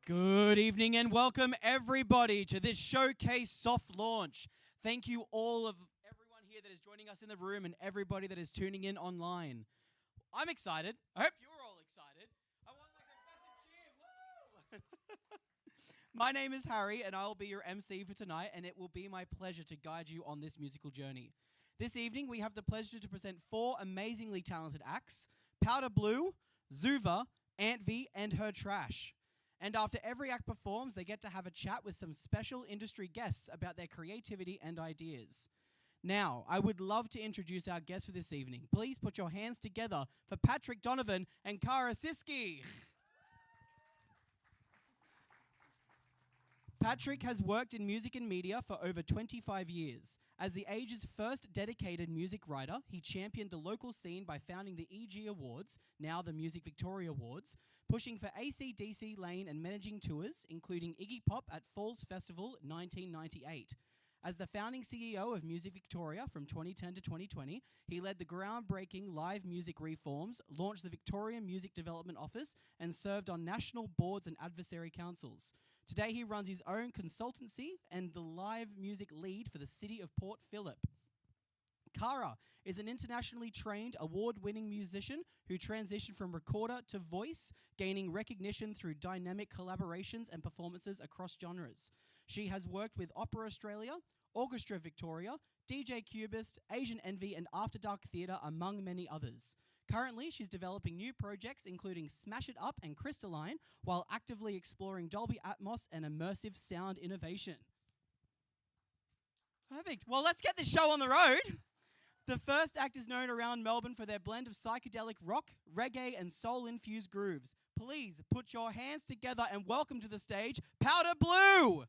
Good evening and welcome everybody to this showcase soft launch. Thank you all of everyone here that is joining us in the room and everybody that is tuning in online. I'm excited. I hope you're all excited. I want like a massive cheer. Woo! My name is Harry and I'll be your MC for tonight, and it will be my pleasure to guide you on this musical journey. This evening we have the pleasure to present 4 amazingly talented acts: Powder Blue, Zuva, AntV, and Her Trash. And after every act performs, they get to have a chat with some special industry guests about their creativity and ideas. Now, I would love to introduce our guests for this evening. Please put your hands together for Patrick Donovan and Kara Siski. Patrick has worked in music and media for over 25 years. As the Age's first dedicated music writer, he championed the local scene by founding the EG Awards, now the Music Victoria Awards, pushing for AC/DC Lane and managing tours, including Iggy Pop at Falls Festival 1998. As the founding CEO of Music Victoria from 2010 to 2020, he led the groundbreaking live music reforms, launched the Victoria Music Development Office, and served on national boards and adversary councils. Today he runs his own consultancy and the live music lead for the city of Port Phillip. Kara is an internationally trained, award-winning musician who transitioned from recorder to voice, gaining recognition through dynamic collaborations and performances across genres. She has worked with Opera Australia, Orchestra Victoria, DJ Cubist, Asian Envy, and After Dark Theatre, among many others. Currently, she's developing new projects including Smash It Up and Crystalline, while actively exploring Dolby Atmos and immersive sound innovation. Perfect. Well, let's get this show on the road. The first act is known around Melbourne for their blend of psychedelic rock, reggae, and soul-infused grooves. Please put your hands together and welcome to the stage, Powder Blue!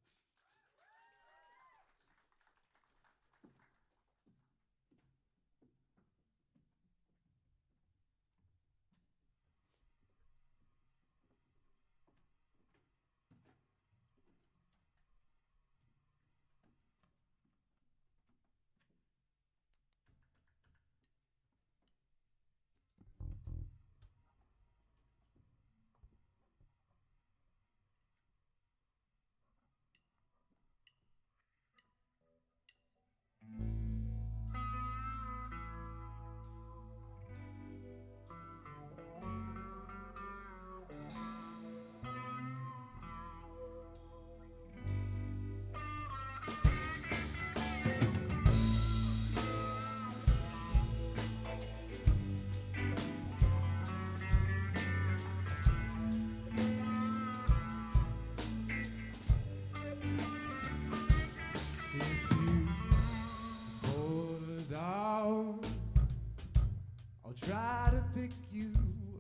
Try to pick you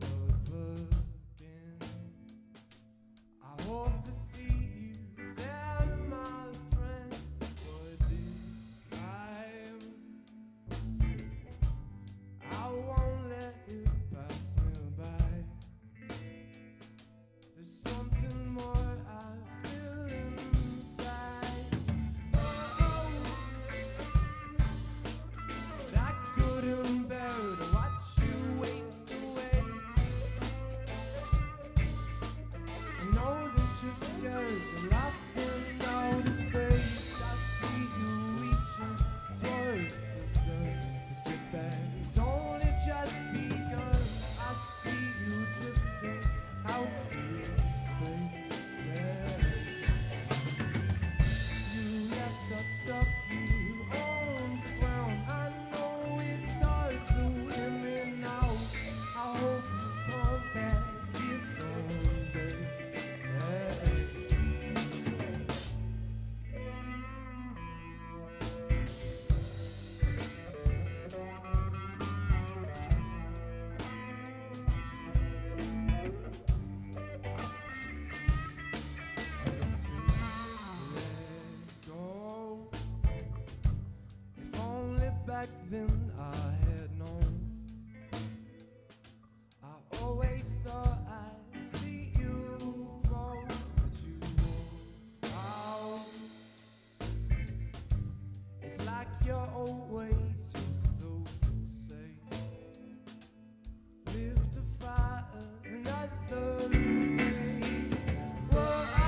up again. I hope to see you there, my friend. But this time I won't let it pass me by. There's something more I feel inside. Oh, I couldn't bear to watch waste away. I know that you're scared, you're lost in outer space. I see you reaching towards the sun. This trip back has only just begun. I see you drifting out to space. Yeah. You left us stuck here on the ground. I know it's hard to hear me now. I hope you come back here someday. Hey. I got to let go. If only back then I had known. I always thought I'd see you go, but you walked out. It's like you're always used to say, live to fight another day. Whoa,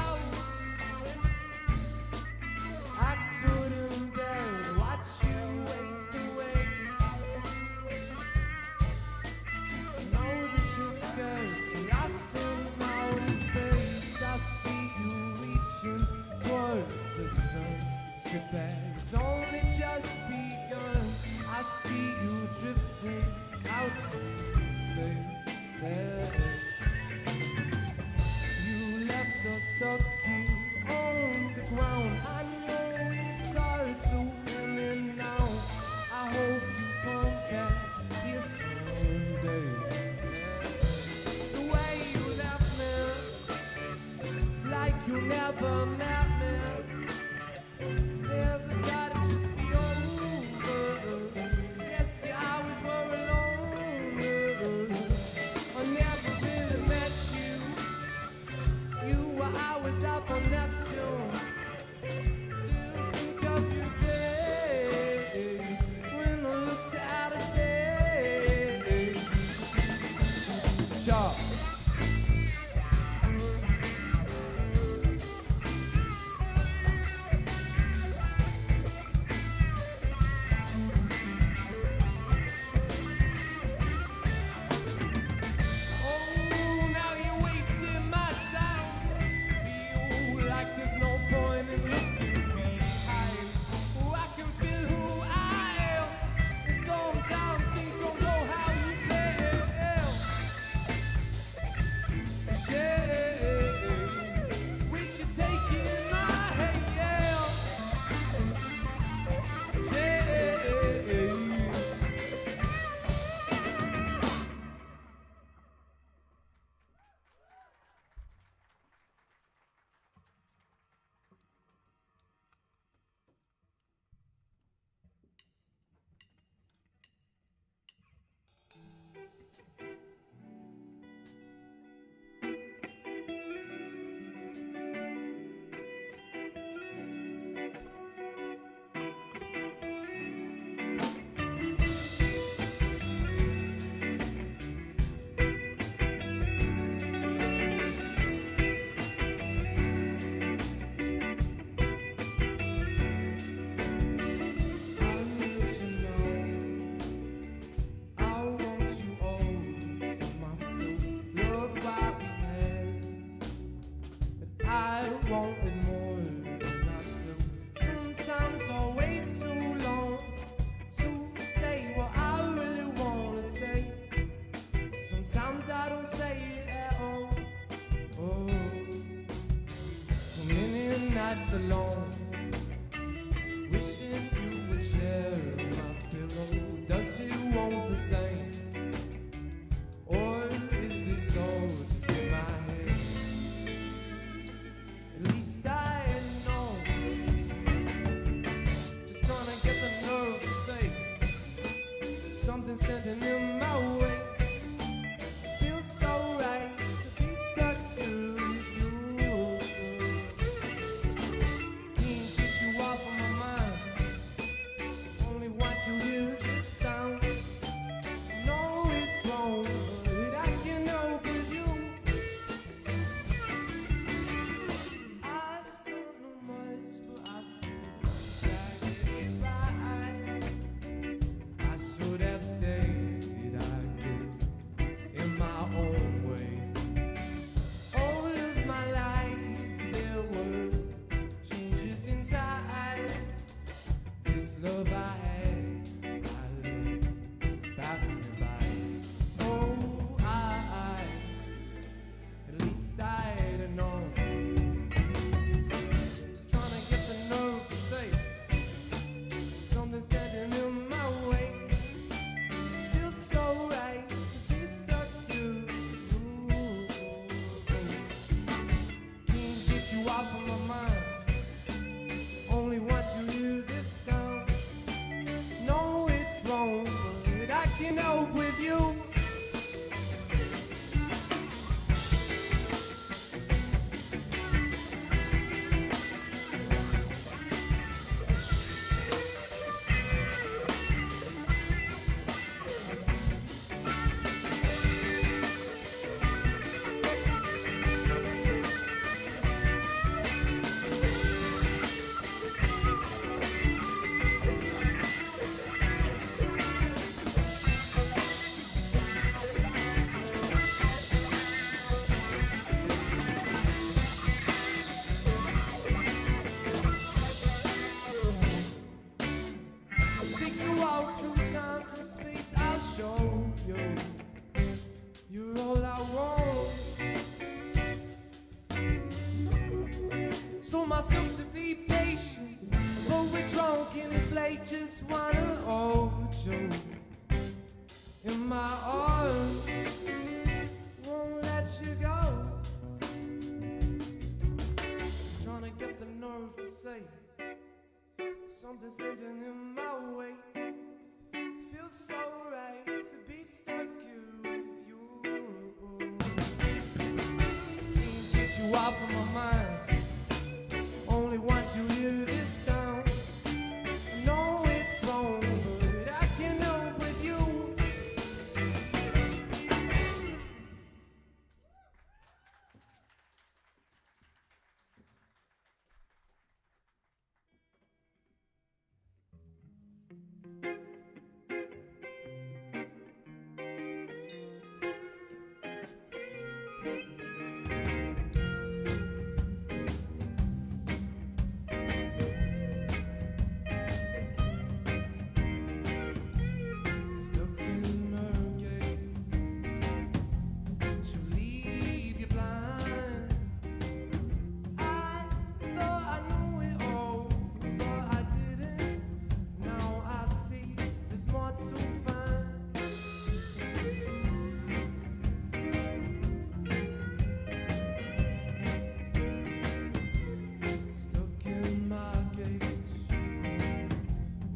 never met me. Never thought it'd just be over. Yes, your hours were alone. I never really met you. You were hours out for Neptune. Still think of your face when I looked at outer space. Sure. Alone, wishing you would share my pillow. Does she want the same, or is this all just in my head? At least I know. Just trying to get the nerve to say something standing in my way. Feels so right to be stuck here with you. Off of my mind, only want you here this time. Know it's wrong, but I can help with you. I don't know much, but I still try to get it right. I should have stayed, I did, in my own way. All of my life there were changes in time. This love I had, I let pass me by. Oh, at least I'd have known. Just trying to get the nerve to say something's standing in my way. Feels so right to be stuck here. Can't get you off of my mind. Only want you here this time. Know it's wrong, but I can help with you. Take you out through time and space, I'll show you. You're all I want. Told myself to be patient, but we're drunk and it's late. Just wanna hold you in my arms, won't let you go. something standing in my way. Feels so right to be stuck here with you. Can't get you off of my mind. Only want you here this time. I know it's wrong, but I can't help with you. Stuck in her gaze, she'll leave you blind. I thought I knew it all, but I didn't. Now I see there's more to find. Stuck in my cage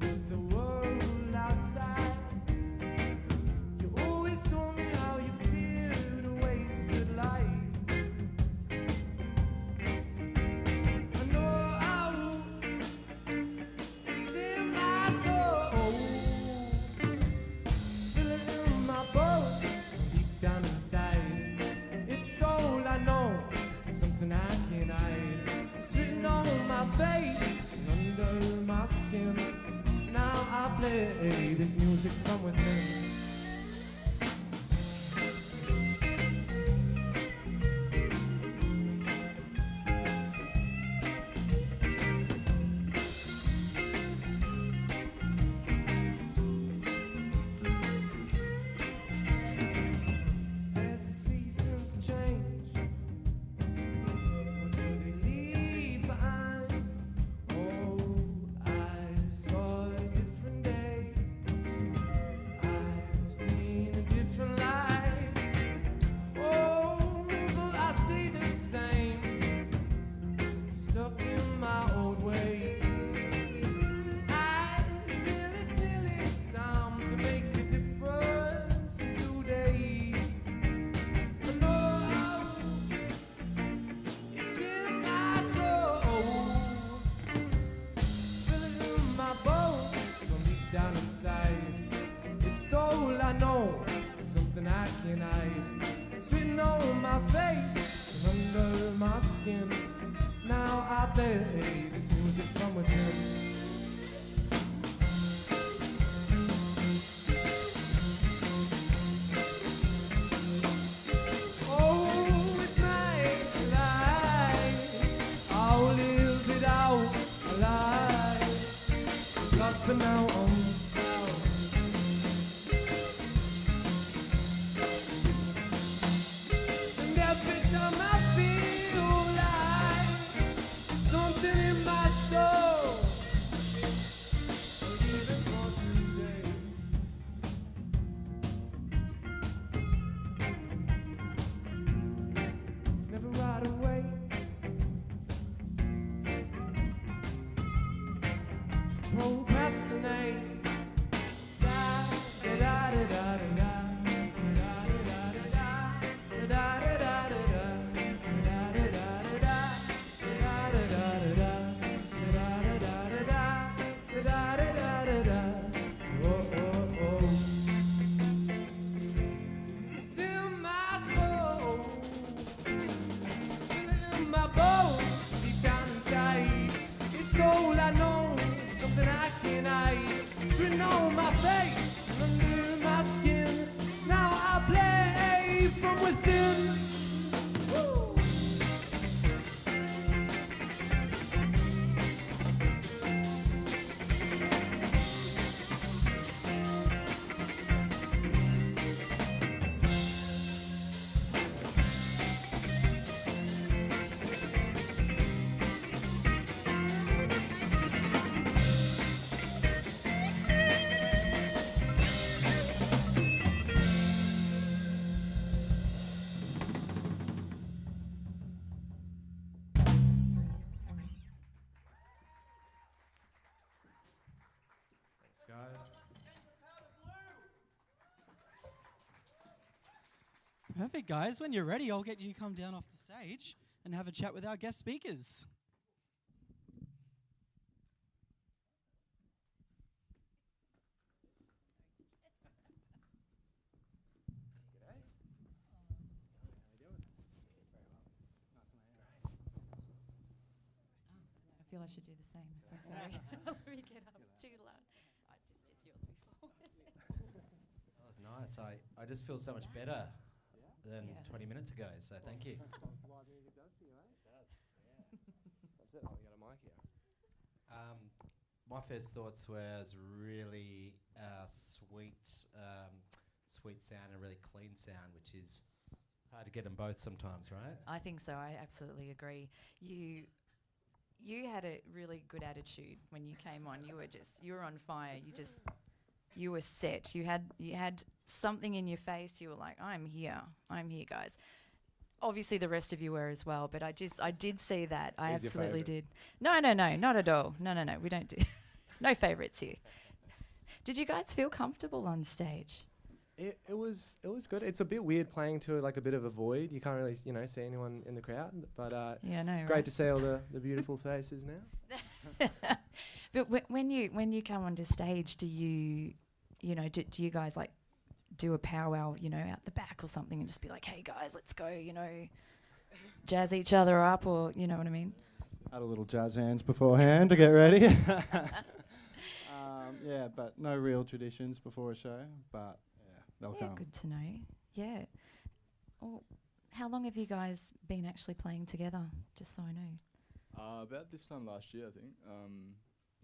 with the world outside. You always told me how you feel the wasted life. I know how it's in my soul. Feel it in my bones, deep down inside. It's all I know, something I can't hide. It's written on my face and under my skin. Now I play this music from within. As the seasons change, what do they leave behind? Oh, I saw a different day. I've seen a different life. Oh, but I stay the same, stuck in my old ways. I feel it's nearly time to make a difference today. I know it's in my soul. Feel it in my bones from deep down inside. It's all I know, something I can't hide. It's written on my face and under my skin. Now I play this music from within. Oh, it's my life. I'll live it out alive. It's lost but now I'm found. And every time I feel like there's something in my soul, I'm leaving for today. Never right away. Procrastinate. Da da da da da da. It's in my soul, in my bones, deep down inside. It's all I know, something I can't hide. It's written on my face and under my skin. Now I play from within. Woo. Perfect, guys. When you're ready, I'll get you to come down off the stage and have a chat with our guest speakers. I feel I should do the same. So sorry. Let me get up. Too loud. I just did yours before. That was nice. I just feel so much better than 20 minutes ago, so thank you. Live music does to you, eh? It does, yeah. That's it. I'll get a mic here. My first thoughts was really sweet sound and really clean sound, which is hard to get them both sometimes, right? I think so. I absolutely agree. You had a really good attitude when you came on. You were on fire. You were set. You had something in your face. You were like, I'm here, guys. Obviously, the rest of you were as well, but I did see that. I Who's your absolutely favourite? did. No, not at all. No. We don't do no favourites here. Did you guys feel comfortable on stage? It was good. It's a bit weird playing to like a bit of a void. You can't really see anyone in the crowd. But Yeah, no. it's great to see all the beautiful faces now. But when you come onto stage, do you do you guys like do a powwow, out the back or something, and just be like, hey guys, let's go, jazz each other up, or you know what I mean? Had a little jazz hands beforehand to get ready. Yeah, but no real traditions before a show, but yeah, they'll come. Good to know. Yeah. Well, how long have you guys been actually playing together? Just so I know. About this time last year, I think.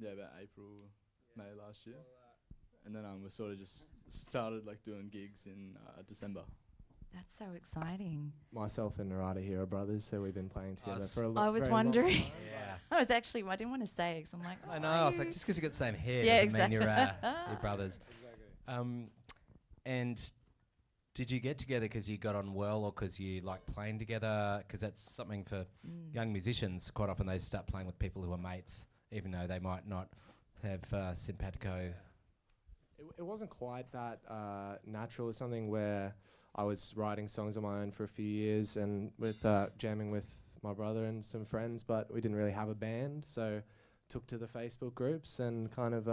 About April, May last year. And then we sort of just started like doing gigs in December. That's so exciting. Myself and Narada here are brothers, so we've been playing together for a I was very long wondering. time. Yeah. I didn't want to say it 'cause I'm like, I know. I was like, just because you got the same hair Yeah, doesn't mean exactly. you're brothers. And did you get together because you got on well, or because you like playing together? Because that's something for young musicians. Quite often they start playing with people who are mates, even though they might not have simpatico. It wasn't quite that natural. It's something where I was writing songs on my own for a few years and with jamming with my brother and some friends, but we didn't really have a band, so took to the Facebook groups and kind of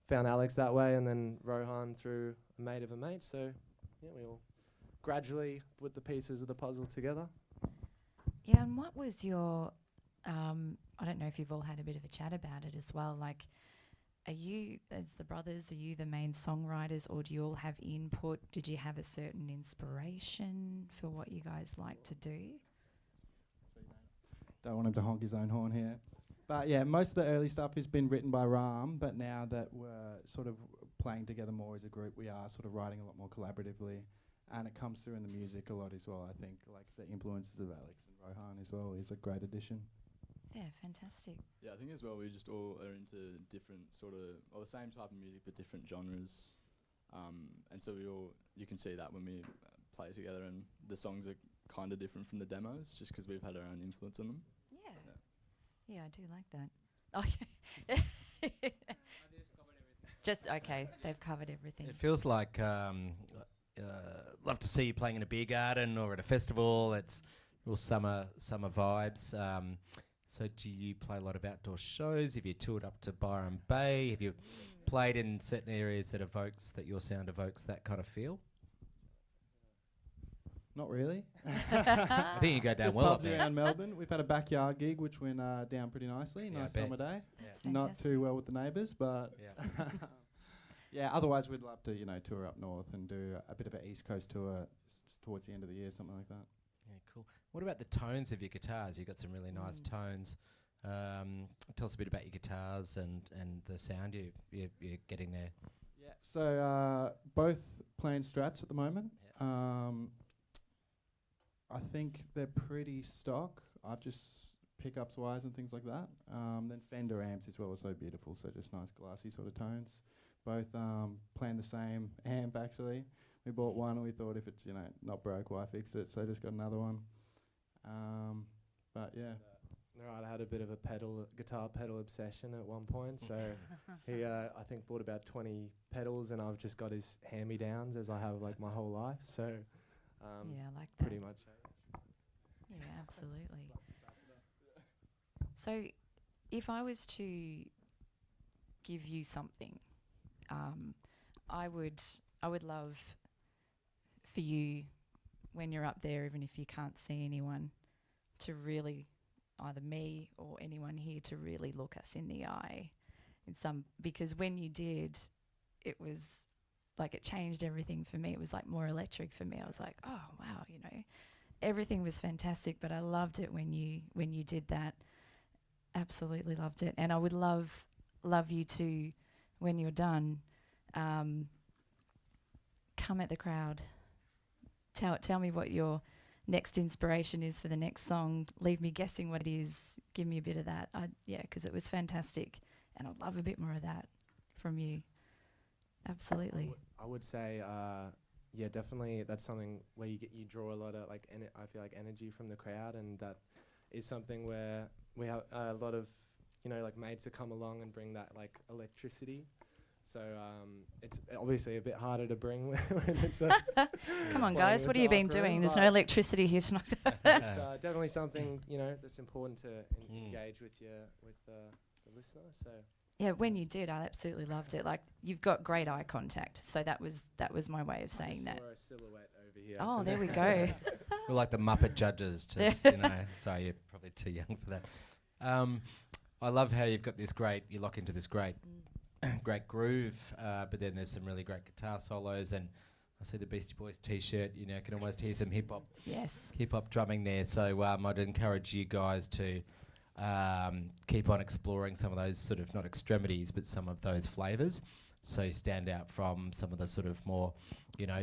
found Alex that way, and then Rohan through a mate of a mate. So yeah, we all gradually put the pieces of the puzzle together. Yeah, and what was your, I don't know if you've all had a bit of a chat about it as well, like, are you, as the brothers, are you the main songwriters, or do you all have input? Did you have a certain inspiration for what you guys like to do? Don't want him to honk his own horn here. But yeah, most of the early stuff has been written by Ram, but now that we're sort of playing together more as a group, we are sort of writing a lot more collaboratively, and it comes through in the music a lot as well. I think like the influences of Alex and Rohan as well is a great addition. Yeah, fantastic. Yeah, I think as well we just all are into different sort of, or the same type of music but different genres. And so you can see that when we play together, and the songs are kind of different from the demos just because we've had our own influence on them. Yeah, I do like that. Oh, yeah. Just, okay, they've covered everything. It feels like love to see you playing in a beer garden or at a festival. It's real summer vibes. So do you play a lot of outdoor shows? Have you toured up to Byron Bay? Have you played in certain areas that your sound evokes that kind of feel? Not really. I think you go down Just well up pubs there. around Melbourne. We've had a backyard gig which went down pretty nicely. Yeah, I Nice bet. summer day. That's Not fantastic. too well with the neighbours, but Yeah. yeah. Otherwise, we'd love to tour up north and do a bit of an East Coast tour towards the end of the year, something like that. Yeah, cool. What about the tones of your guitars? You've got some really nice tones. Tell us a bit about your guitars and the sound you're getting there. Yeah. So both playing Strats at the moment. Yeah. I think they're pretty stock. I've just pickups wise and things like that. Then Fender amps as well are so beautiful, so just nice glassy sort of tones. Both playing the same amp actually. We bought one and we thought if it's not broke, why fix it? So just got another one. But yeah. Narada had a bit of a guitar pedal obsession at one point, so he I think bought about 20 pedals, and I've just got his hand-me-downs as I have like my whole life. So Yeah, I like that. Pretty much. Yeah, absolutely. So, if I was to give you something, I would love for you, when you're up there, even if you can't see anyone, to really, either me or anyone here, to really look us in the eye, because when you did, it was like it changed everything for me. It was like more electric for me. I was like, oh wow, everything was fantastic. But I loved it when you did that. Absolutely loved it, and I would love you to, when you're done, come at the crowd. Tell me what your next inspiration is for the next song. Leave me guessing what it is. Give me a bit of that. Because it was fantastic, and I'd love a bit more of that from you. Absolutely. I would say, yeah, definitely. That's something where you draw a lot of I feel like energy from the crowd, and that is something where we have a lot of mates that come along and bring that electricity. So it's obviously a bit harder to bring when it's come on, guys, what have you been doing? There's no electricity here tonight. It's definitely something that's important to engage with the listener. So. Yeah, when you did, I absolutely loved it. Like, you've got great eye contact, so that was my way of saying that. I saw a silhouette over here. Oh, there we go. We're like the Muppet judges, just sorry, you're probably too young for that. I love how you've got you lock into this great groove, but then there's some really great guitar solos, and I see the Beastie Boys t-shirt, can almost hear some hip hop drumming there. So I'd encourage you guys to keep on exploring some of those sort of, not extremities, but some of those flavours, so you stand out from some of the sort of more,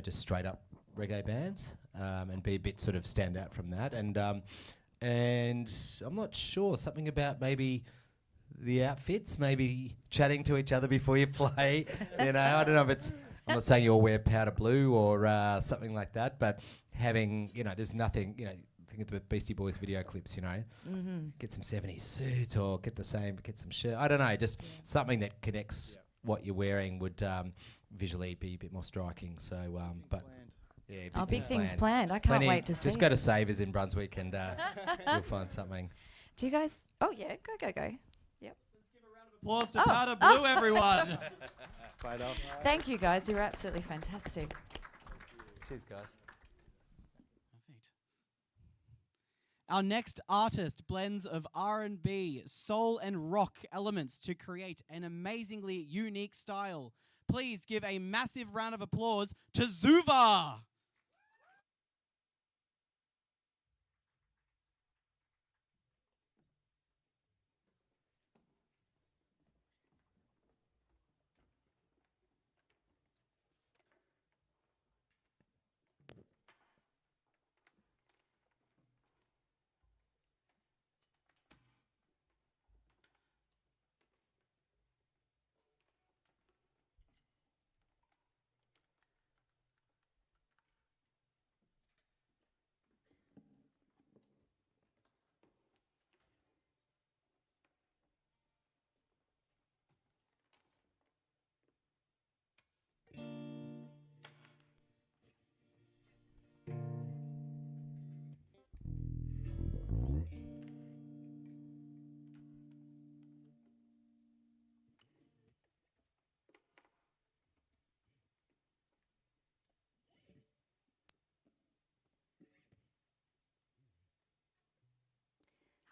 just straight up reggae bands, and be a bit sort of stand out from that. And I'm not sure, something about maybe the outfits, maybe chatting to each other before you play. I don't know if I'm not saying you all wear powder blue or something like that, but having, there's nothing, think of the Beastie Boys video clips, get some 70s suits or get some shirt. I don't know, just something that connects what you're wearing would visually be a bit more striking. So, but yeah, big things planned. I can't wait to see. Just go to Savers in Brunswick and you'll find something. Do you guys? Oh yeah, go. Yep. Let's give a round of applause to Powder Blue, everyone. Thank you, guys. You're absolutely fantastic. Cheers, guys. Our next artist blends of R&B, soul, and rock elements to create an amazingly unique style. Please give a massive round of applause to Zuva.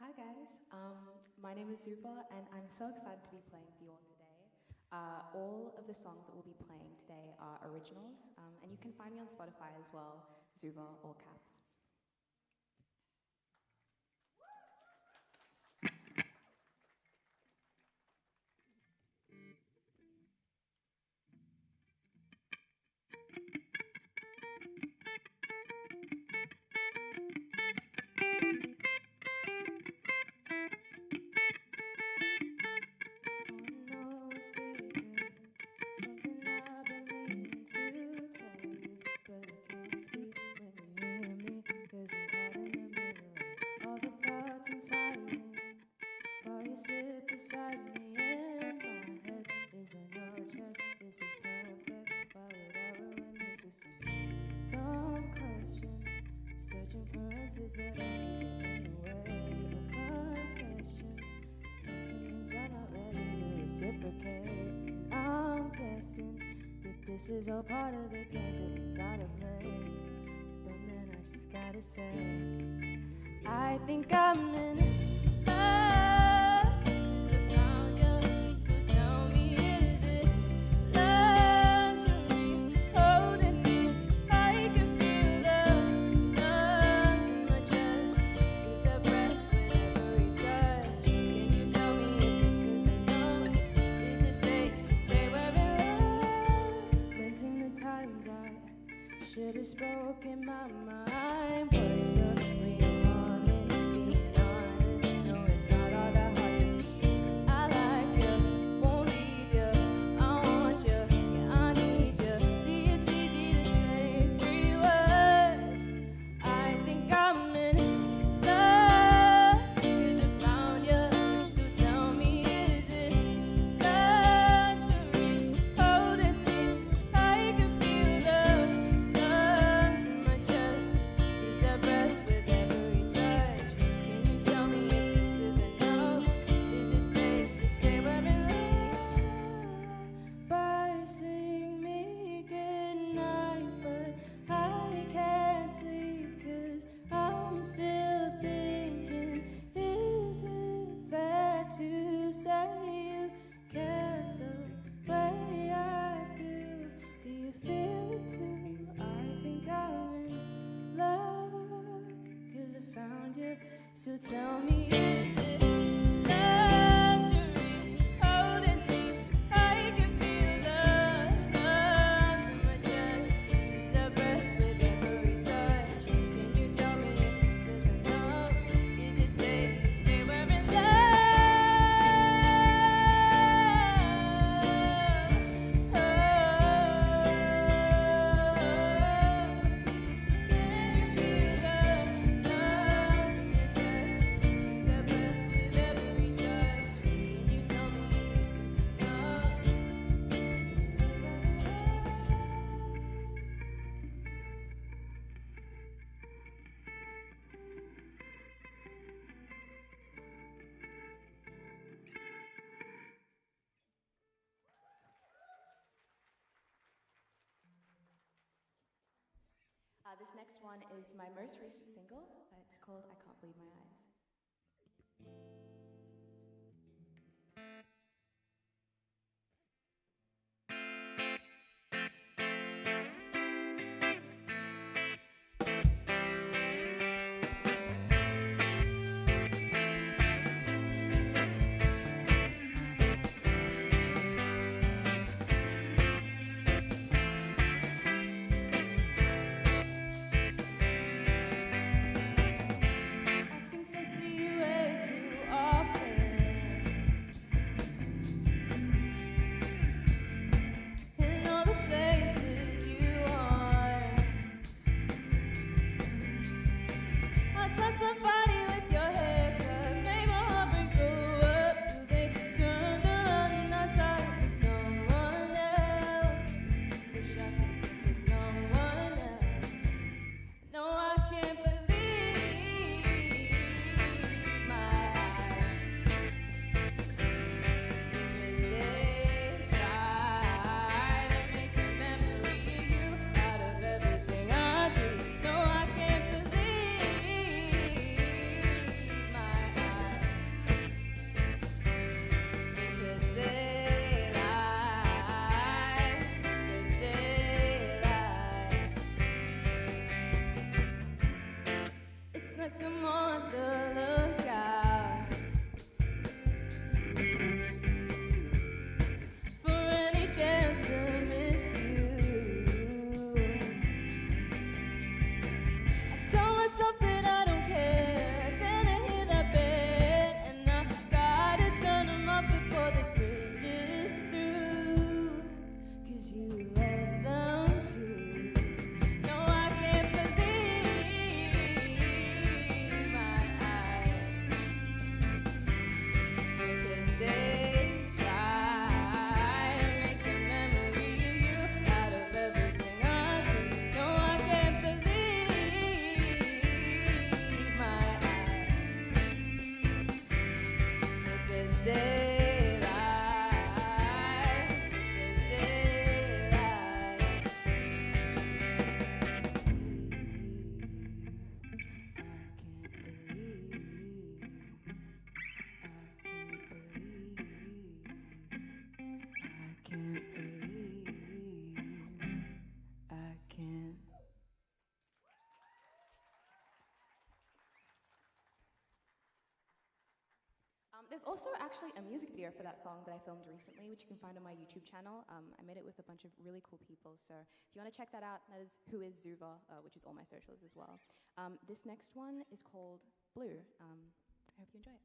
Hi guys, my name is Zuva and I'm so excited to be playing for you all today. All of the songs that we'll be playing today are originals, and you can find me on Spotify as well, Zuva, all caps. Something I've been meaning to tell you, but I can't speak when you're near me. searching for answers that only get in the way of confessions. Sentiments are not ready to reciprocate. And I'm guessing that this is all part of the games that we gotta play. But man, I just gotta say, I think I'm in love, 'cause I found you. So tell me, is it luxury holding me? I can feel the lungs in my chest. Is that breath with every touch? Can you tell me if this is enough? Is it safe to say we're in love? Lamenting the times I should have spoken my mind. What's the real harm in being honest? No, it's not all that hard to see. I like you, won't leave you. I want you, yeah, I need you. See, it's easy to say 3 words. I think I'm in love, 'cause I found you. So tell me, is it luxury holding me? I can feel the lungs in my chest. Is that breath with every touch? Can you tell me if this is enough? Is it safe to say we're in love? By saying me goodnight, but I can't sleep 'cause I'm still thinking, is it fair to say you care the way I do? Do you feel it too? I think I'm in love, 'cause I found you. So tell me, is it luxury holding me? I can feel the lungs in my chest. Is that breath with every touch? Can you tell me if this is enough? Is it safe to say we're in love? Can you feel the lungs in your chest? Use that breath with every touch. Can you tell me if this is enough? So we're in This next one is my most recent single. It's called I Can't Believe My Eyes. I think I see you way too often in all the places you are. I saw somebody with your haircut, made my heart break go up till they turned around and I saw it for someone else. Wish I could think of someone else. No, I can't believe my eyes, because they try to make a memory of you out of everything I do. No, I can't believe my eyes, because they lie, because they lie. It's like I'm on the lookout for any chance to miss you. I tell myself that I don't care, then I hear that bed, and I gotta turn them up before the bridge is through. 'Cause you love them too. No, I can't believe my eyes. There's also actually a music video for that song that I filmed recently, which you can find on my YouTube channel. I made it with a bunch of really cool people, so if you want to check that out, that is Who is Zuva, which is all my socials as well. This next one is called Blue. I hope you enjoy it.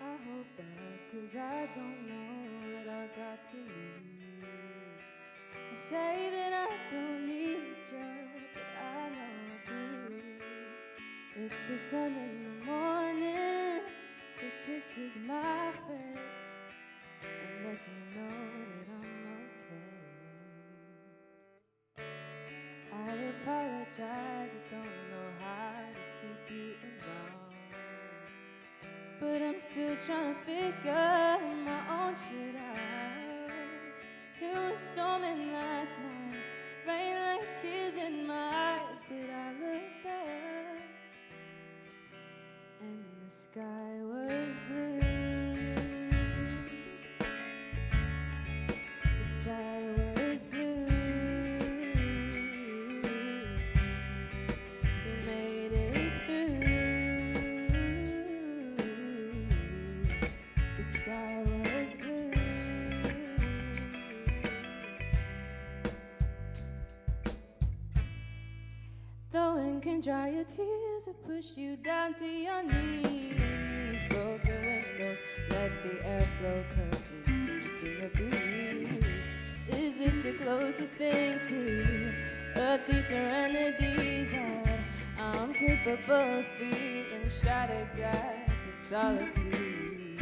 I hold back 'cause I don't know what I got to lose. I say that I don't need you, but I know I do. It's the sun in the morning that kisses my face and lets me know that I'm okay. I apologize, I don't know how to keep you around, but I'm still trying to figure my own shit out. It was storming last night, rain like tears in my eyes, but I looked up and the sky was blue. The sky was blue. We made it through. The sky was blue. The wind can dry your tears or push you down to your knees. Broken windows, let the airflow curtains dance in the breeze. Is this the closest thing to earthly serenity that I'm capable of feeling? Shattered glass and solitude.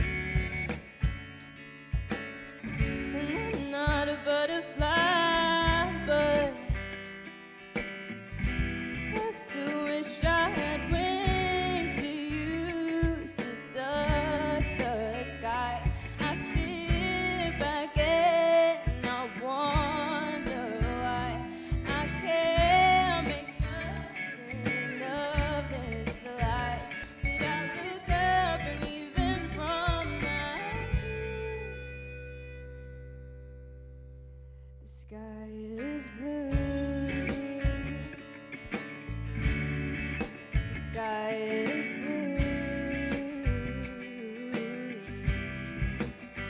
And I'm not a butterfly, but I still wish I had wings to use to touch the sky. I sit back and I wonder why I can't make nothing of this life. But I look up and even from my view, the sky is blue. The sky is blue.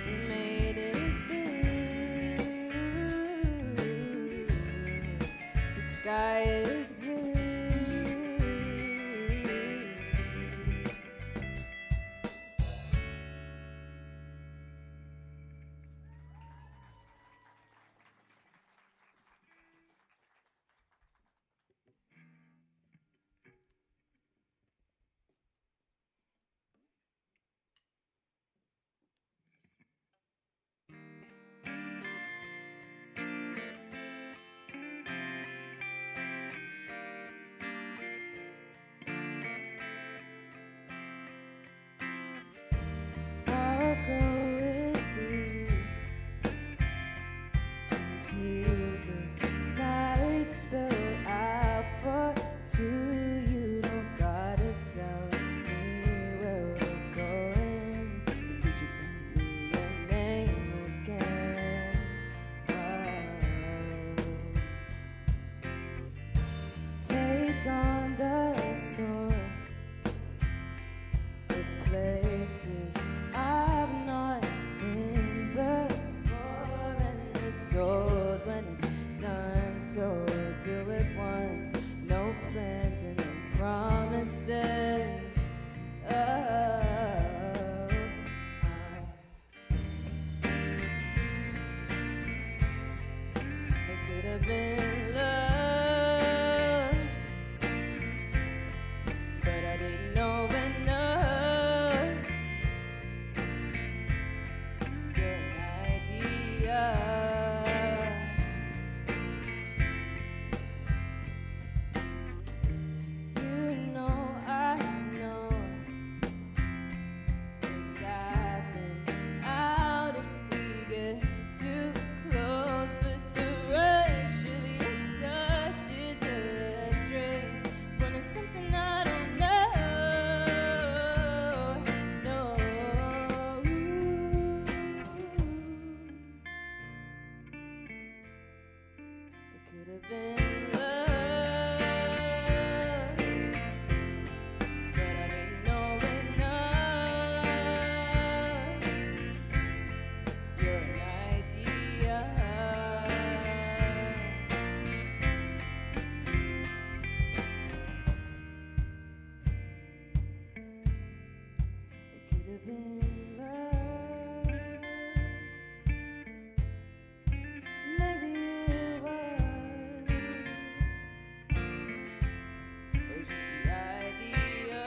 We made it through. The sky is blue. I'll go with you until this night spell out for two. You don't gotta tell me where we're going. Could you tell me your name again? Take on the tour of places I've not been before, and it's old when it's done, so we'll do it once. No plans and no promises. It could have been love, but I didn't know enough. You're an idea. You know, I know it's happened out if we get too close, but the rush of your touch is electric. When it's something I don't know, have been love. Maybe it was, or just the idea.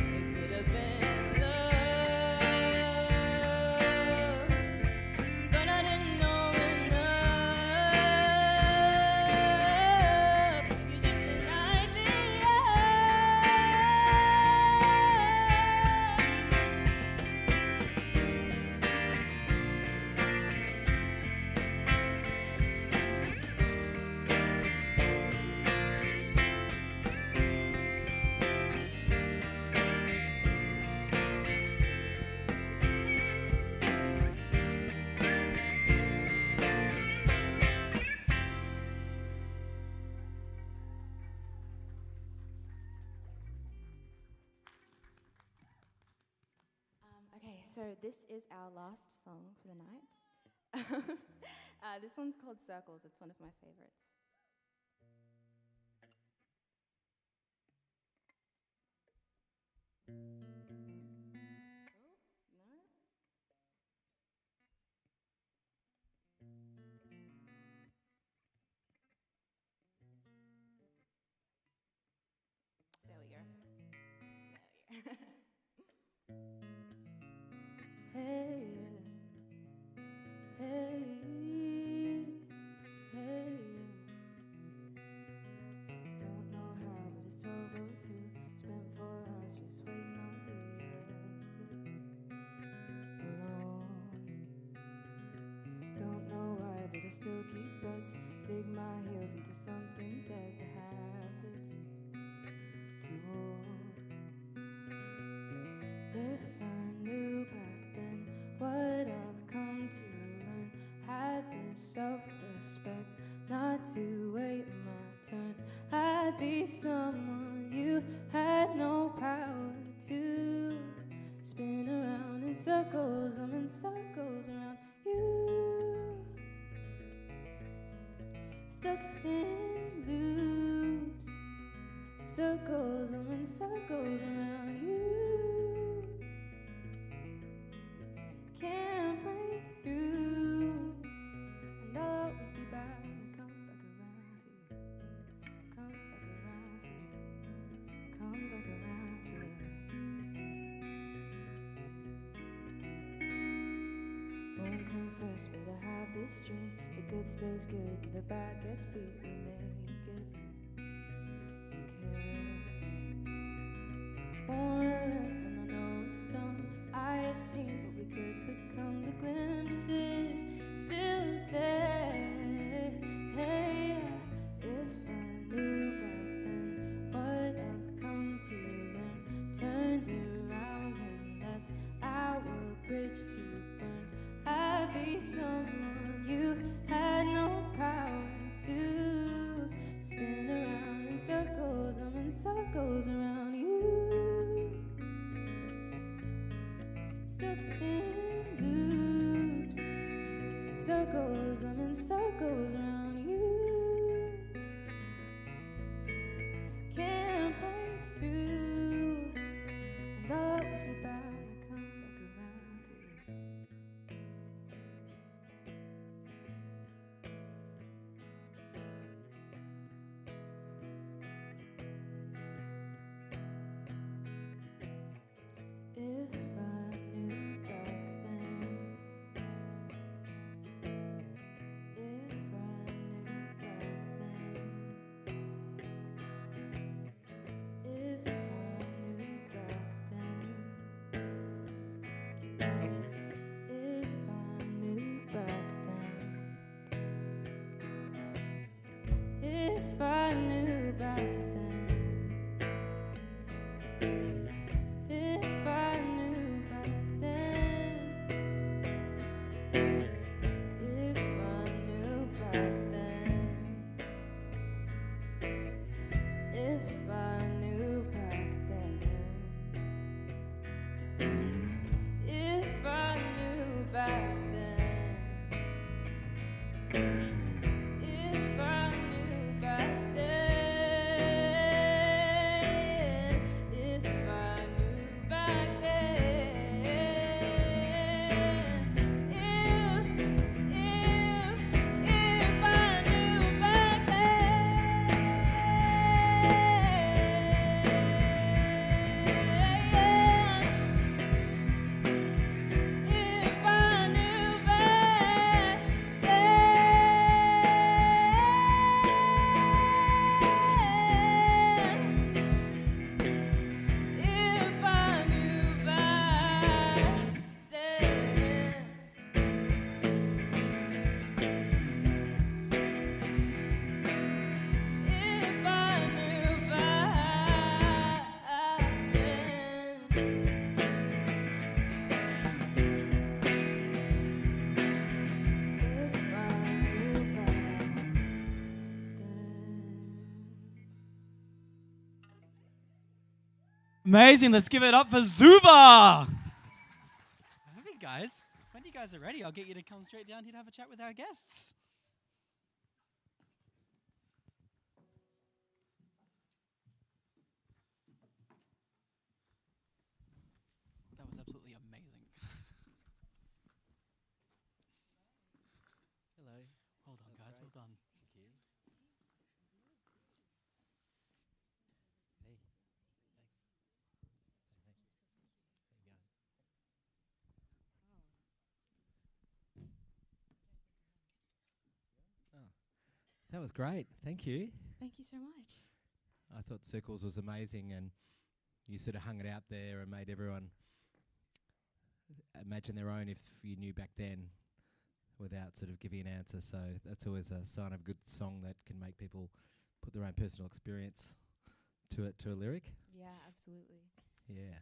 It could have been love, but I didn't know enough. You're just an idea. Okay, so this is our last song for the night. This one's called Circles. It's one of my favorites. No? There we go. There we go. Hey, hey, hey. Don't know how, but it's 12:02. Spent 4 hours just waiting on you. Left it alone. Don't know why, but I still keep bets. Dig my heels into something dead. The habits too old. If I knew back then what I've come to learn, had this self-respect not to wait my turn, I'd be someone you had no power to. Spin around in circles, I'm in circles around you. Stuck in loops, circles, I'm in circles around you. Can't break through, and I'll always be bound to come back around to you. Come back around to you. Come back around to you. Won't confess, but I have this dream. The good stays good, the bad gets beat. We make it. You care. Won't relent, and I know it's dumb. I have seen what we could become. The glimpses still there. Hey, if I knew back then what I've come to learn, turned around and left our bridge to burn, I'd be someone you had no power to. Spin around in circles, I'm in circles around you. Stuck in loops, circles, I'm in circles around you. Can't break through, and I'll always be bound to come back around to you. If I knew back then, if I knew back then, if I knew back then, if I knew back then, if I knew back then. If I knew back then, if I knew back then, if I knew back then, if I knew back then, Amazing. Let's give it up for Zuva. Hey, guys. When you guys are ready, I'll get you to come straight down here to have a chat with our guests. That was absolutely amazing. Hello. Well done, guys. Well done. Thank you. Hey, thanks. How you going? Oh, that was great. Thank you. Thank you so much. I thought Circles was amazing, and you sort of hung it out there and made everyone imagine their own if you knew back then without sort of giving an answer. So that's always a sign of a good song that can make people put their own personal experience to it, to a lyric. Yeah, absolutely. Yeah.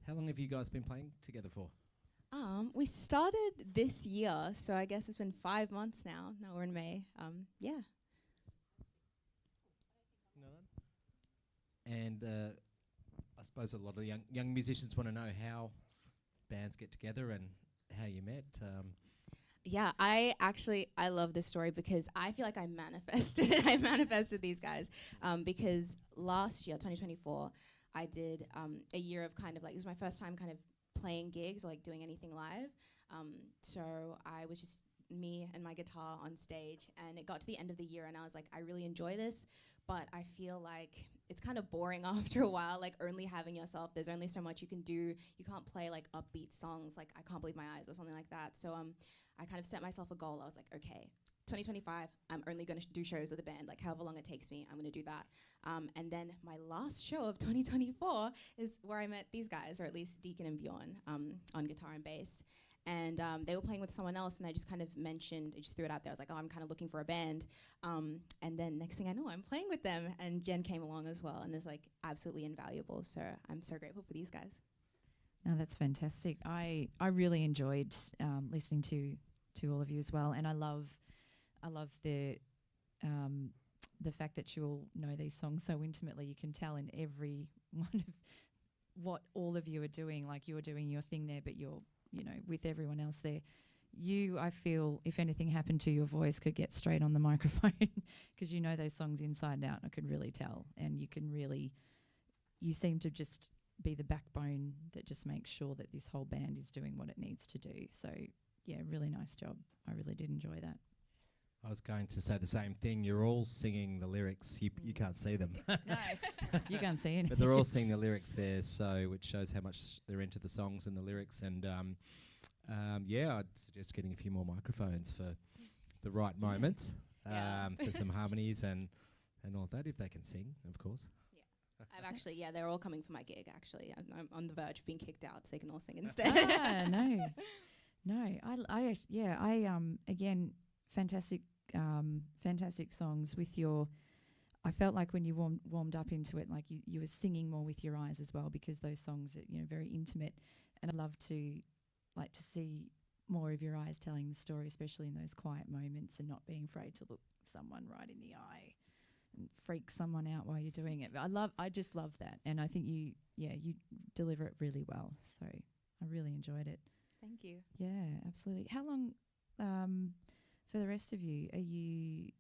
How long have you guys been playing together for? We started this year, so I guess it's been 5 months now. Now we're in May. Yeah. And I suppose a lot of the young musicians want to know how bands get together and how you met. Yeah, I love this story because I feel like I manifested these guys because last year, 2024, I did a year of kind of like, it was my first time kind of playing gigs or like doing anything live. So I was just me and my guitar on stage, and it got to the end of the year and I was like, I really enjoy this, but I feel like it's kind of boring after a while, like only having yourself. There's only so much you can do. You can't play like upbeat songs like I Can't Believe My Eyes or something like that. So I kind of set myself a goal. I was like, okay, 2025, I'm only going to do shows with a band, like however long it takes me, I'm going to do that. And then my last show of 2024 is where I met these guys, or at least Deacon and Bjorn, on guitar and bass. And they were playing with someone else, and I just kind of mentioned, I just threw it out there. I was like, oh, I'm kind of looking for a band. And then next thing I know, I'm playing with them, and Jen came along as well, and it's like absolutely invaluable. So I'm so grateful for these guys. No, that's fantastic. I really enjoyed listening to all of you as well, and I love the fact that you all know these songs so intimately. You can tell in every one of what all of you are doing. Like, you're doing your thing there, but you're, you know, with everyone else there. You, I feel, if anything happened to your voice, could get straight on the microphone because you know those songs inside and out. I could really tell, and you seem to just be the backbone that just makes sure that this whole band is doing what it needs to do. So yeah, really nice job. I really did enjoy that. I was going to say the same thing. You're all singing the lyrics. You can't see them. No, you can't see anything. But they're all singing the lyrics there, so which shows how much they're into the songs and the lyrics. And yeah, I'd suggest getting a few more microphones for the right moments, for some harmonies and all that, if they can sing, of course. I've actually, they're all coming for my gig, actually. I'm on the verge of being kicked out, so they can all sing instead. Again, fantastic songs with your, I felt like when you warmed up into it, like you were singing more with your eyes as well, because those songs are, you know, very intimate, and I'd love to see more of your eyes telling the story, especially in those quiet moments, and not being afraid to look someone right in the eye and freak someone out while you're doing it. But I just love that, and I think you deliver it really well. So I really enjoyed it. Thank you. Yeah, absolutely. How long, for the rest of you, are you,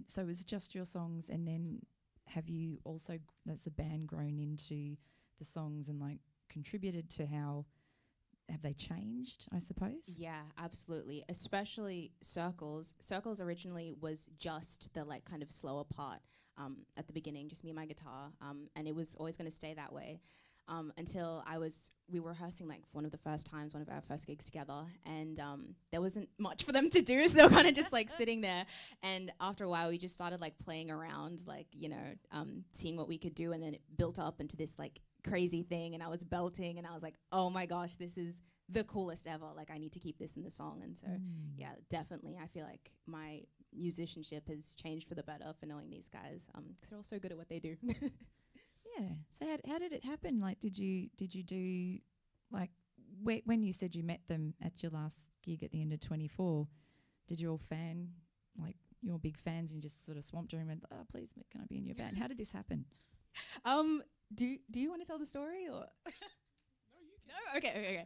so it was just your songs, and then have you also, as a band, grown into the songs and like contributed to how, have they changed, I suppose? Yeah, absolutely. Especially Circles. Circles originally was just the like kind of slower part at the beginning, just me and my guitar, and it was always going to stay that way until we were rehearsing like for one of our first gigs together, and there wasn't much for them to do, so they were kind of just like sitting there. And after a while, we just started like playing around, like, seeing what we could do, and then it built up into this like crazy thing, and I was belting, and I was like, oh my gosh, this is the coolest ever, like I need to keep this in the song. And so yeah, definitely I feel like my musicianship has changed for the better for knowing these guys, because they're all so good at what they do. Yeah. So how did it happen? Like, did you do, like, when you said you met them at your last gig at the end of 24, did you all fan, like, you're big fans, and you just sort of swamped her and went, oh, please, can I be in your band? How did this happen? Do you want to tell the story or? No, okay.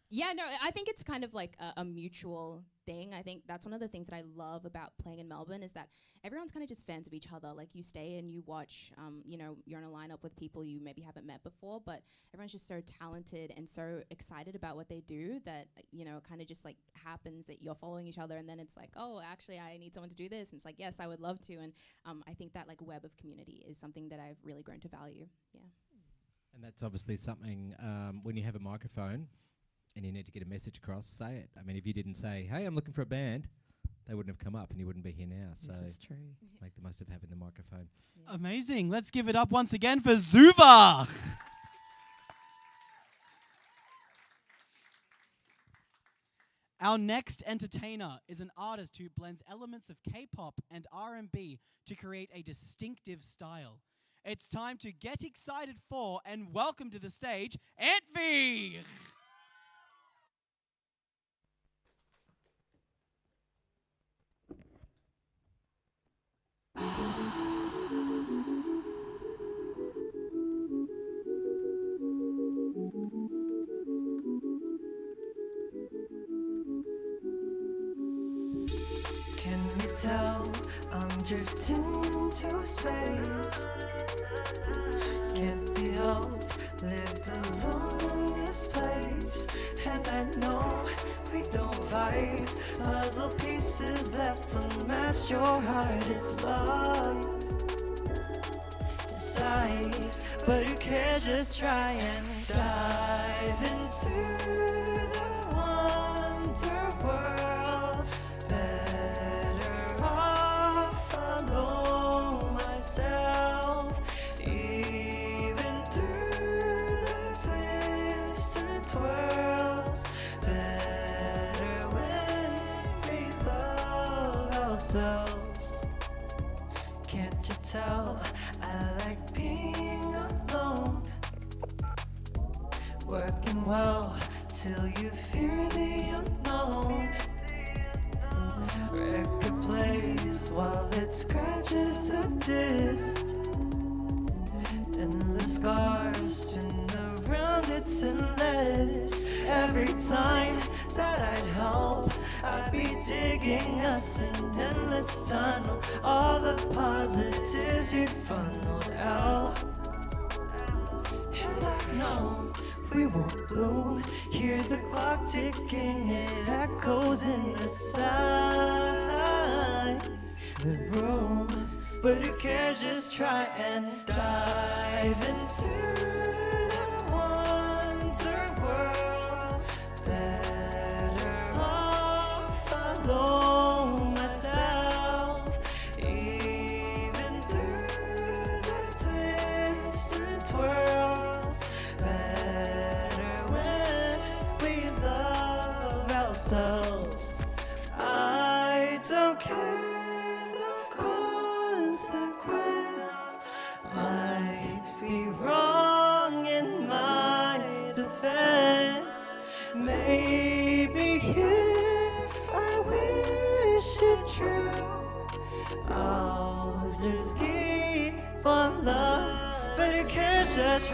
Yeah, no, I think it's kind of like a mutual thing. I think that's one of the things that I love about playing in Melbourne is that everyone's kind of just fans of each other. Like you stay and you watch, you're in a lineup with people you maybe haven't met before, but everyone's just so talented and so excited about what they do that, it kind of just like happens that you're following each other and then it's like, oh, actually I need someone to do this. And it's like, yes, I would love to. And I think that like web of community is something that I've really grown to value. Yeah. And that's obviously something when you have a microphone and you need to get a message across, say it. I mean, if you didn't say, hey, I'm looking for a band, they wouldn't have come up and you wouldn't be here now. So This is true. make the most of having the microphone. Yeah. Amazing. Let's give it up once again for Zuva. Our next entertainer is an artist who blends elements of K-pop and R&B to create a distinctive style. It's time to get excited for and welcome to the stage, AntV. Can you tell I'm drifting into space? Can't be helped, lived alone in this place. And I know we don't vibe. Puzzle pieces left unmatched. Your heart is locked inside, but who cares? Just try and dive into the wonder world. Better off alone myself, even through the twists and twirls. Better when we love ourselves. Can't you tell I like being alone? Working well till you fear the unknown. Record plays while it scratches a disc. Endless scars spin around, it's endless. Every time that I'd held, I'd be digging us an endless tunnel. All the positives you funneled out. And I know we won't bloom. Hear the clock ticking, it echoes in the silent room. But who cares? Just try and dive into the wonder world. Better off alone myself, even through the twists and twirls. Better when we love ourselves. I don't care the consequence. Might be wrong in my defense. Maybe if I wish it true, I'll just keep on love. But who cares? Just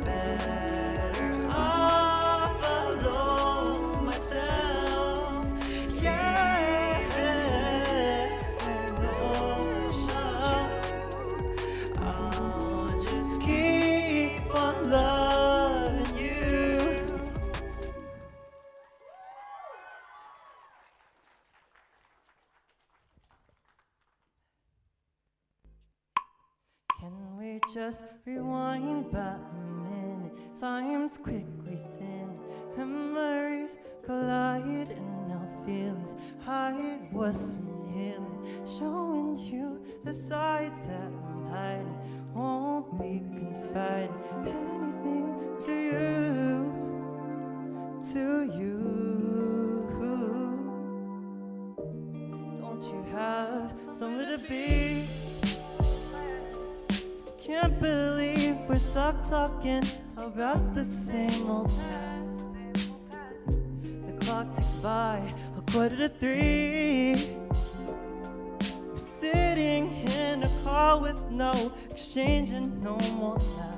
better off alone myself. Yeah, I'll just keep on loving you. Can we just rewind back a minute? Time's quickly thin. Memories collide and our feelings hide what's been healing. Showing you the sides that I'm hiding. Won't be confiding anything to you. Don't you have somewhere to be? Can't believe we're stuck talking about the same old past. The clock ticks by, a quarter to 3. We're sitting in a car with no exchanging no more laughs.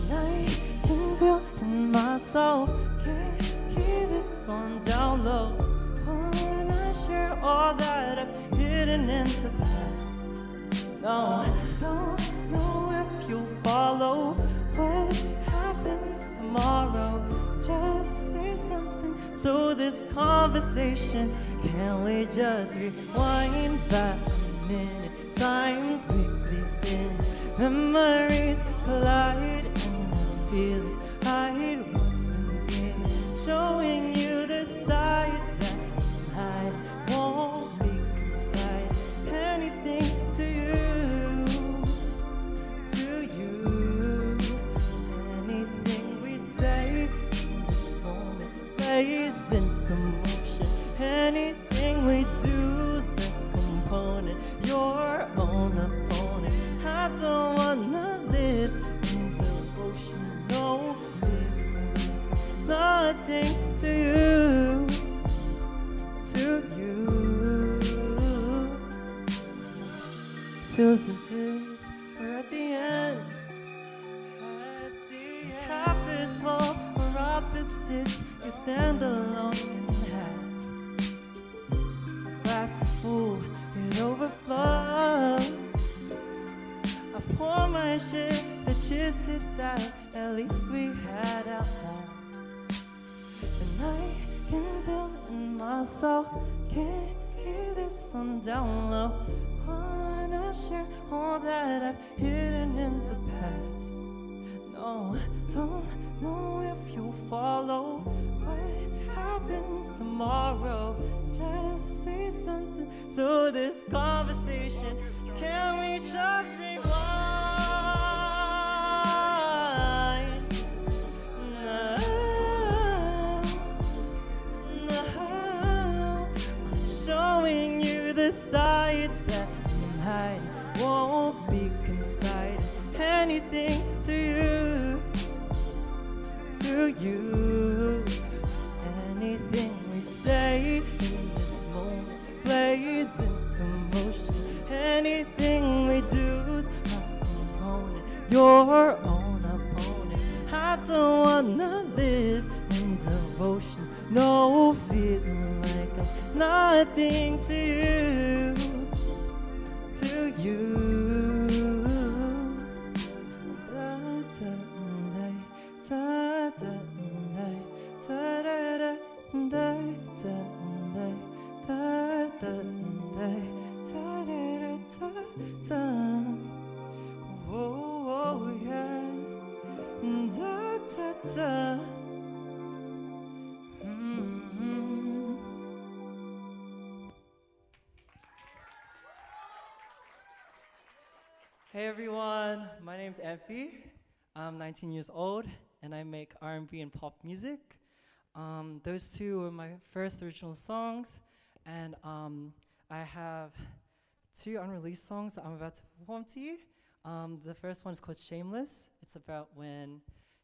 And I can feel in my soul, can't keep this on down low. Wanna share all that I've hidden in the past. No, don't know if you'll follow what happens tomorrow. Just say something so this conversation, can we just rewind back a minute? Time's quickly thin, memories collide and the feelings hide what's within. Showing you the sides that hide, won't be confide anything to you, to you. Anything we say in this moment plays into motion. Anything we do is a component, your own opponent. I don't wanna live in devotion, no, nothing to you, to you. Feels as if we're at the end, half is full or opposites. You stand alone in half. The glass is full, it overflows. I pour my share, said cheers to that. At least we had our lives. And I can feel in my soul, can't keep this on down low. Wanna share all that I've hidden in the past. No, don't know if you'll follow what happens tomorrow. Just say something so this conversation, can we just rewind? No, I'm showing you the sides that hide, won't be confided. Anything to you, to you. Anything we say in this moment plays into motion. Anything we do is a component, your own opponent. I don't wanna live in devotion, no feeling like I'm nothing to you, to you. Oh, yeah. Hey everyone, my name's AntV. I'm 19 years old and I make R&B and pop music. Those two were my first original songs, and I have 2 unreleased songs that I'm about to perform to you. The first one is called Shameless. It's about when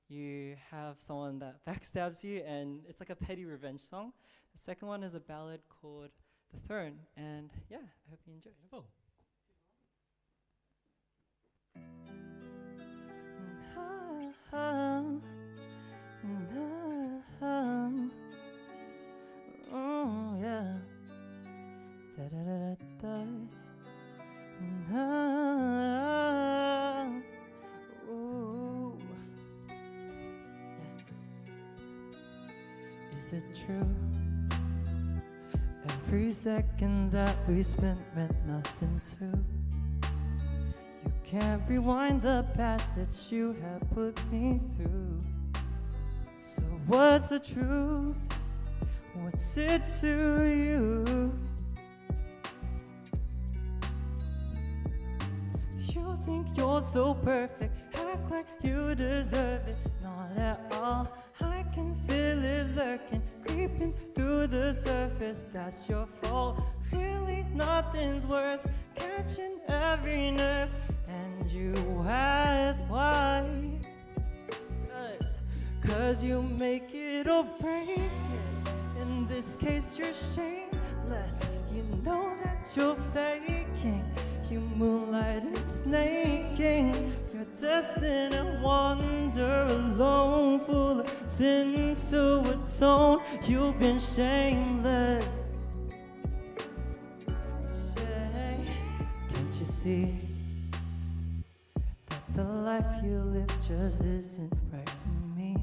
you have someone that backstabs you, and it's like a petty revenge song. The second one is a ballad called The Throne, and yeah, I hope you enjoy it. Oh yeah. Da da da da da. Ooh. Yeah. Is it true? Every second that we spent meant nothing too. You can't rewind the past that you have put me through. So what's the truth? What's it to you? You think you're so perfect, act like you deserve it. Not at all, I can feel it lurking, creeping through the surface. That's your fault, really nothing's worse, catching every nerve. And you ask why? Cause you make it or break it. And this case you're shameless. You know that you're faking. You moonlight and snaking. You're destined to wander alone, full of sin to atone. You've been shameless. Can't you see that the life you live just isn't right for me?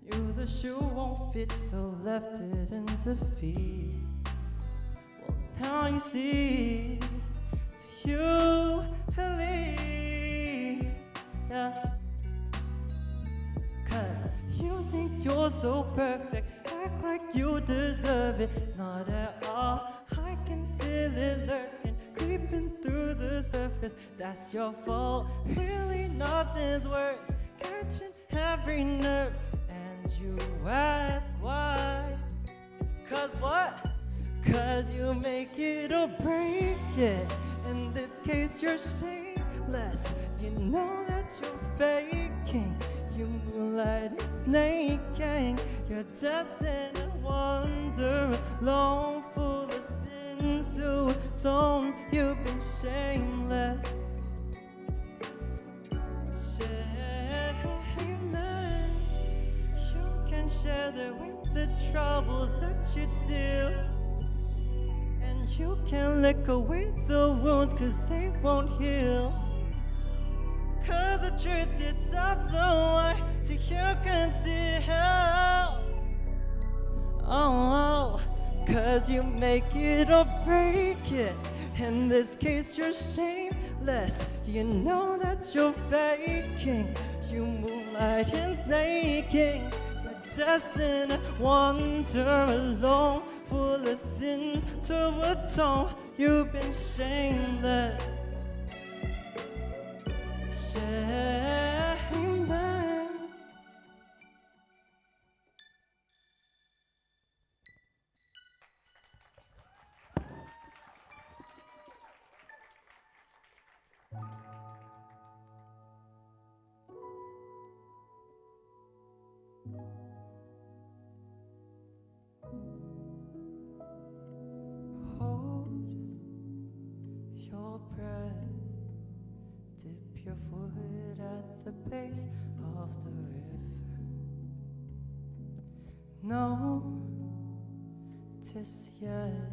Knew the shoe won't fit, so left it in defeat. Well, now you see, do you believe? Yeah. 'Cause you think you're so perfect, act like you deserve it. Not at all, I can feel it lurking, creeping through the surface. That's your fault, really nothing's worse, catching every nerve. And you ask why? 'Cause what? 'Cause you make it or break it. In this case you're shameless. You know that you're faking. You moonlight and snaking. You're destined to wander alone, full of sin to atone. You've been shameless. Shameless. You can share with the troubles that you deal. And you can lick away the wounds, 'cause they won't heal. 'Cause the truth is not so hard till you can see how. Oh, 'cause you make it or break it. In this case you're shameless. You know that you're faking. You moonlight and snaking. You're destined to wander alone, full of sins to atone. You've been shameless. Shameless. Hold your breath. Dip your foot at the base of the river. Notice yet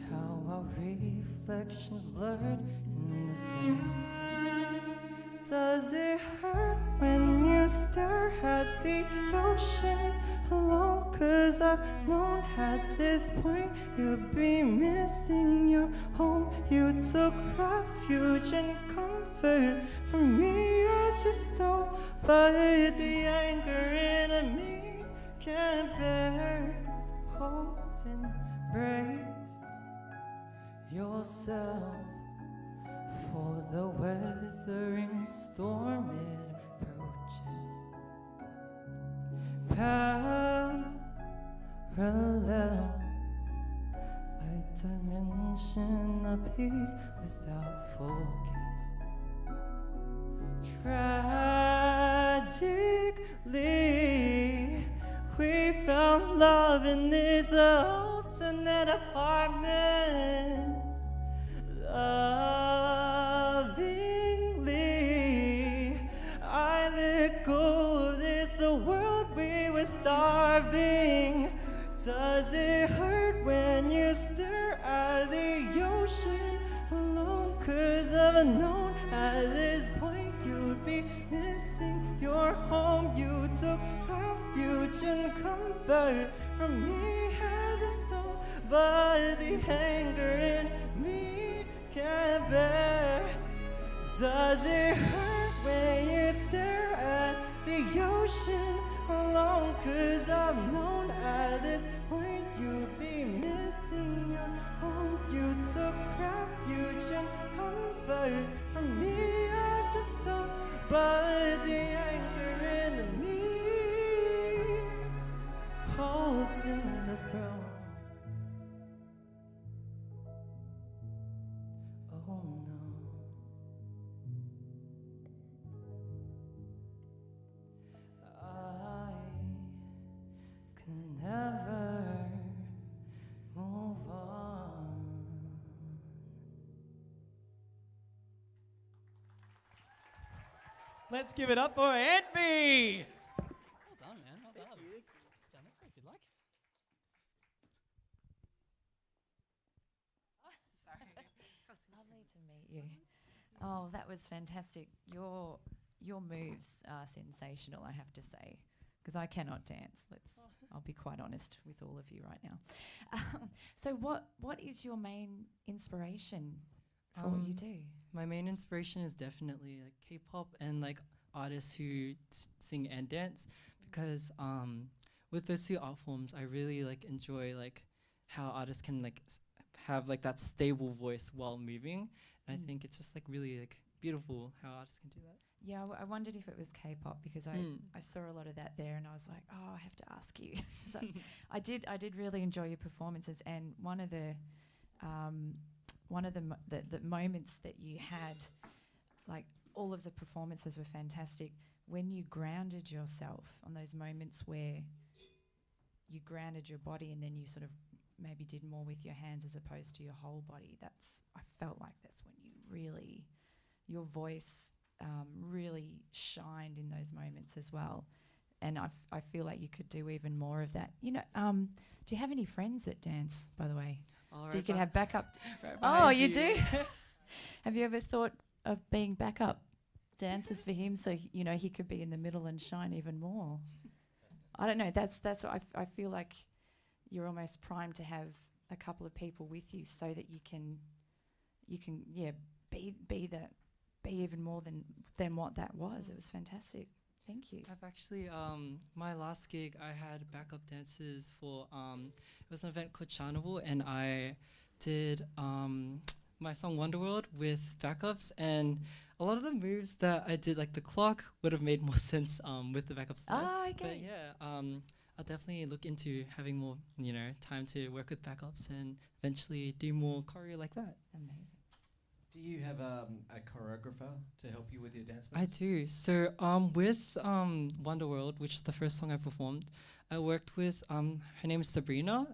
how our reflections blurred in the sand. Does it hurt when you stare at the ocean alone? 'Cause I've known at this point you'd be missing your home. You took refuge and comfort from me as your stone. But the anger in me can't bear. Hold and brace yourself for the weathering storm it approaches. Parallel, a dimension of peace without focus. Tragically, we found love in this alternate apartment. Lovingly, I let go of this, the world we were starving. Does it hurt when you stare at the ocean alone? 'Cause I've known at this point you'd be missing your home. You took refuge and comfort from me as a stone. But the anger in me can't bear. Does it hurt when you stare at the ocean alone? 'Cause I've known at this point you'd be missing your home. You took refuge and comfort from me as just stone. But the anger in me holding the throne. Oh no. I can Let's give it up for AntV. Well done, man. Well done. Just down this way if you'd like. Lovely to meet you. Oh, that was fantastic. Your moves are sensational, I have to say, because I cannot dance. I'll be quite honest with all of you right now. So what is your main inspiration for what you do? My main inspiration is definitely like K-pop and like artists who sing and dance, because with those two art forms, I really like enjoy like how artists can like have like that stable voice while moving, and I think it's just like really like beautiful how artists can do that. Yeah, I wondered if it was K-pop because I saw a lot of that there, and I was like, oh, I have to ask you. So I did really enjoy your performances, and one of the moments that you had, like all of the performances were fantastic. When you grounded yourself on those moments where you grounded your body, and then you sort of maybe did more with your hands as opposed to your whole body. I felt like that's when you really, your voice really shined in those moments as well. And I feel like you could do even more of that. You know, do you have any friends that dance, by the way? So you can have backup. Oh, you do? Have you ever thought of being backup dancers for him so, you know, he could be in the middle and shine even more? I don't know. That's what I feel like you're almost primed to have a couple of people with you so that you can be even more than what that was. It was fantastic. Thank you. I've actually my last gig I had backup dancers for it was an event called Carnival, and I did my song Wonderworld with backups, and a lot of the moves that I did, like the clock, would have made more sense with the backups. Oh, okay. But yeah, I'll definitely look into having more, you know, time to work with backups and eventually do more choreo like that. Amazing. Do you have a choreographer to help you with your dance moves? I do. So with Wonderworld, which is the first song I performed, I worked with, her name is Sabrina.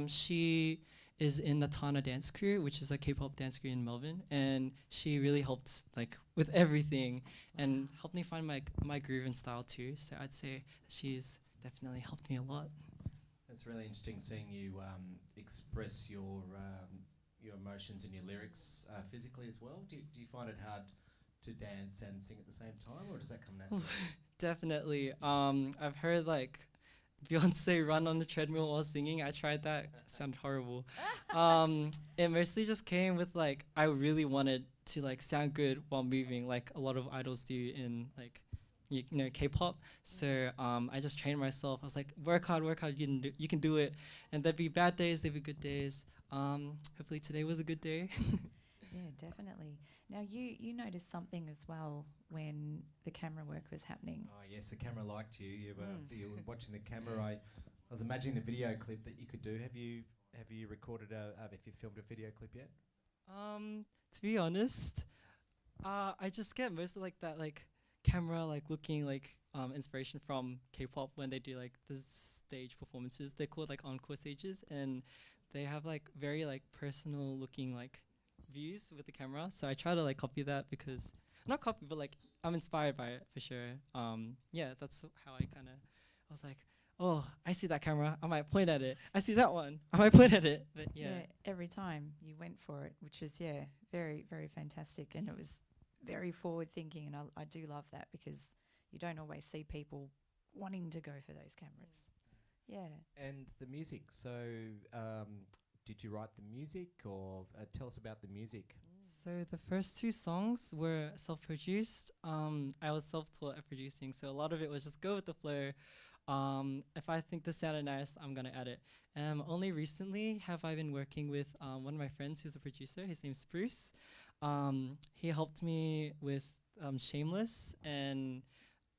She is in the Tana dance crew, which is a K-pop dance crew in Melbourne, and she really helped like with everything and helped me find my groove and style too. So I'd say she's definitely helped me a lot. It's really interesting seeing you express your emotions and your lyrics physically as well. Do you find it hard to dance and sing at the same time, or does that come naturally? Definitely. I've heard like Beyonce run on the treadmill while singing. I tried that. Sounded horrible. It mostly just came with like I really wanted to like sound good while moving, like a lot of idols do in like you know K-pop. So I just trained myself. I was like, work hard, you can do it. And there'd be bad days, there'd be good days. Hopefully today was a good day. Yeah, definitely. Now you noticed something as well when the camera work was happening. Oh yes, the camera liked you. You were watching the camera. I was imagining the video clip that you could do. Have you recorded have you filmed a video clip yet? To be honest, I just get most of like that like camera like looking like inspiration from K-pop when they do like the stage performances. They're called like encore stages, and they have like very like personal looking like views with the camera. So I try to like copy that because not copy, but like I'm inspired by it for sure. Yeah, that's how I was like, oh, I see that camera, I might point at it. I see that one, I might point at it. But yeah, every time you went for it, which was very, very fantastic, and it was very forward thinking, and I do love that because you don't always see people wanting to go for those cameras. Yeah. And the music. So, did you write the music, or tell us about the music? So the first two songs were self-produced. I was self-taught at producing, so a lot of it was just go with the flow. If I think this sounded nice, I'm gonna add it. Only recently have I been working with one of my friends who's a producer. His name's Spruce. He helped me with Shameless and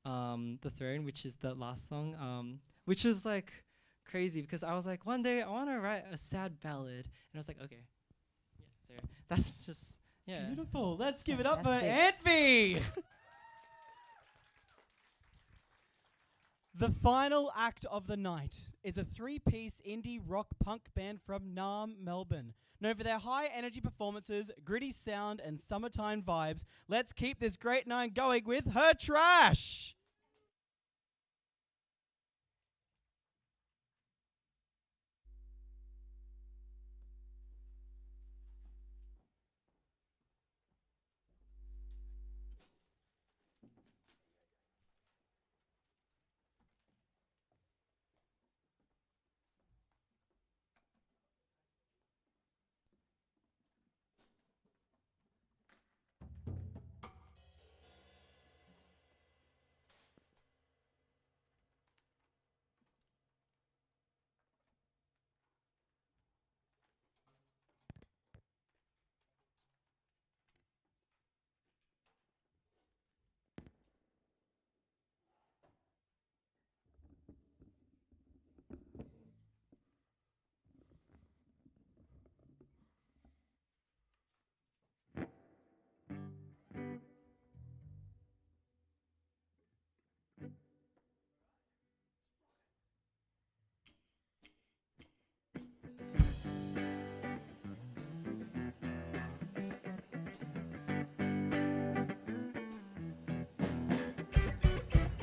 The Throne, which is the last song, which was like crazy because I was like, one day I want to write a sad ballad, and I was like, okay, yeah, so that's just beautiful. Let's give it up for AntV. The final act of the night is a three-piece indie rock punk band from Naarm, Melbourne. Known for their high energy performances, gritty sound, and summertime vibes, let's keep this great night going with Her Trash!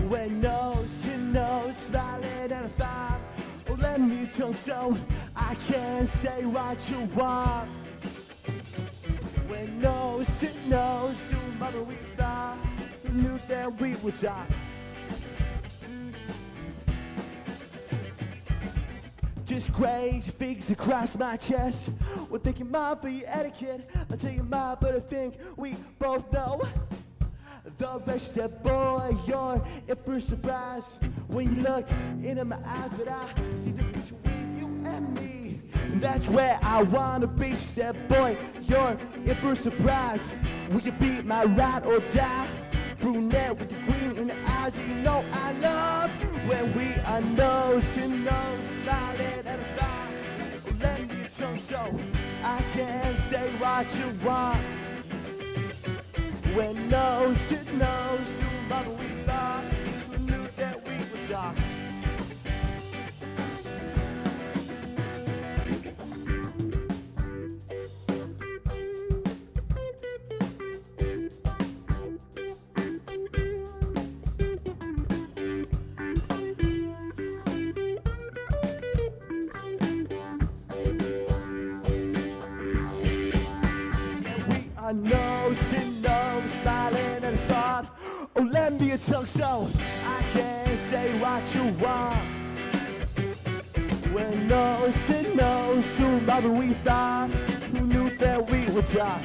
When nose to nose, smiling at a thought. Oh, let me talk so I can say what you want. When nose to nose, do mother we thought. We knew that we would die. Just crazy figures across my chest. We're thinking mine for your etiquette. I'll tell you mine, but I think we both know. The rest said, boy, you're in for a surprise. When you looked into my eyes, but I see the future with you and me. And that's where I wanna be. She said, boy, you're in for a surprise. Will you be my ride or die? Brunette with the green in the eyes, and you know I love when we are nose to nose, smiling at a thought. Oh, let me tongue so I can say what you want. When nose to nose, do mother we thought. Who knew that we would talk? I nose to nose, smiling at a thought. Oh, lend me a tongue so I can say what you want. When nose to nose, to mother we thought. Who knew that we would die?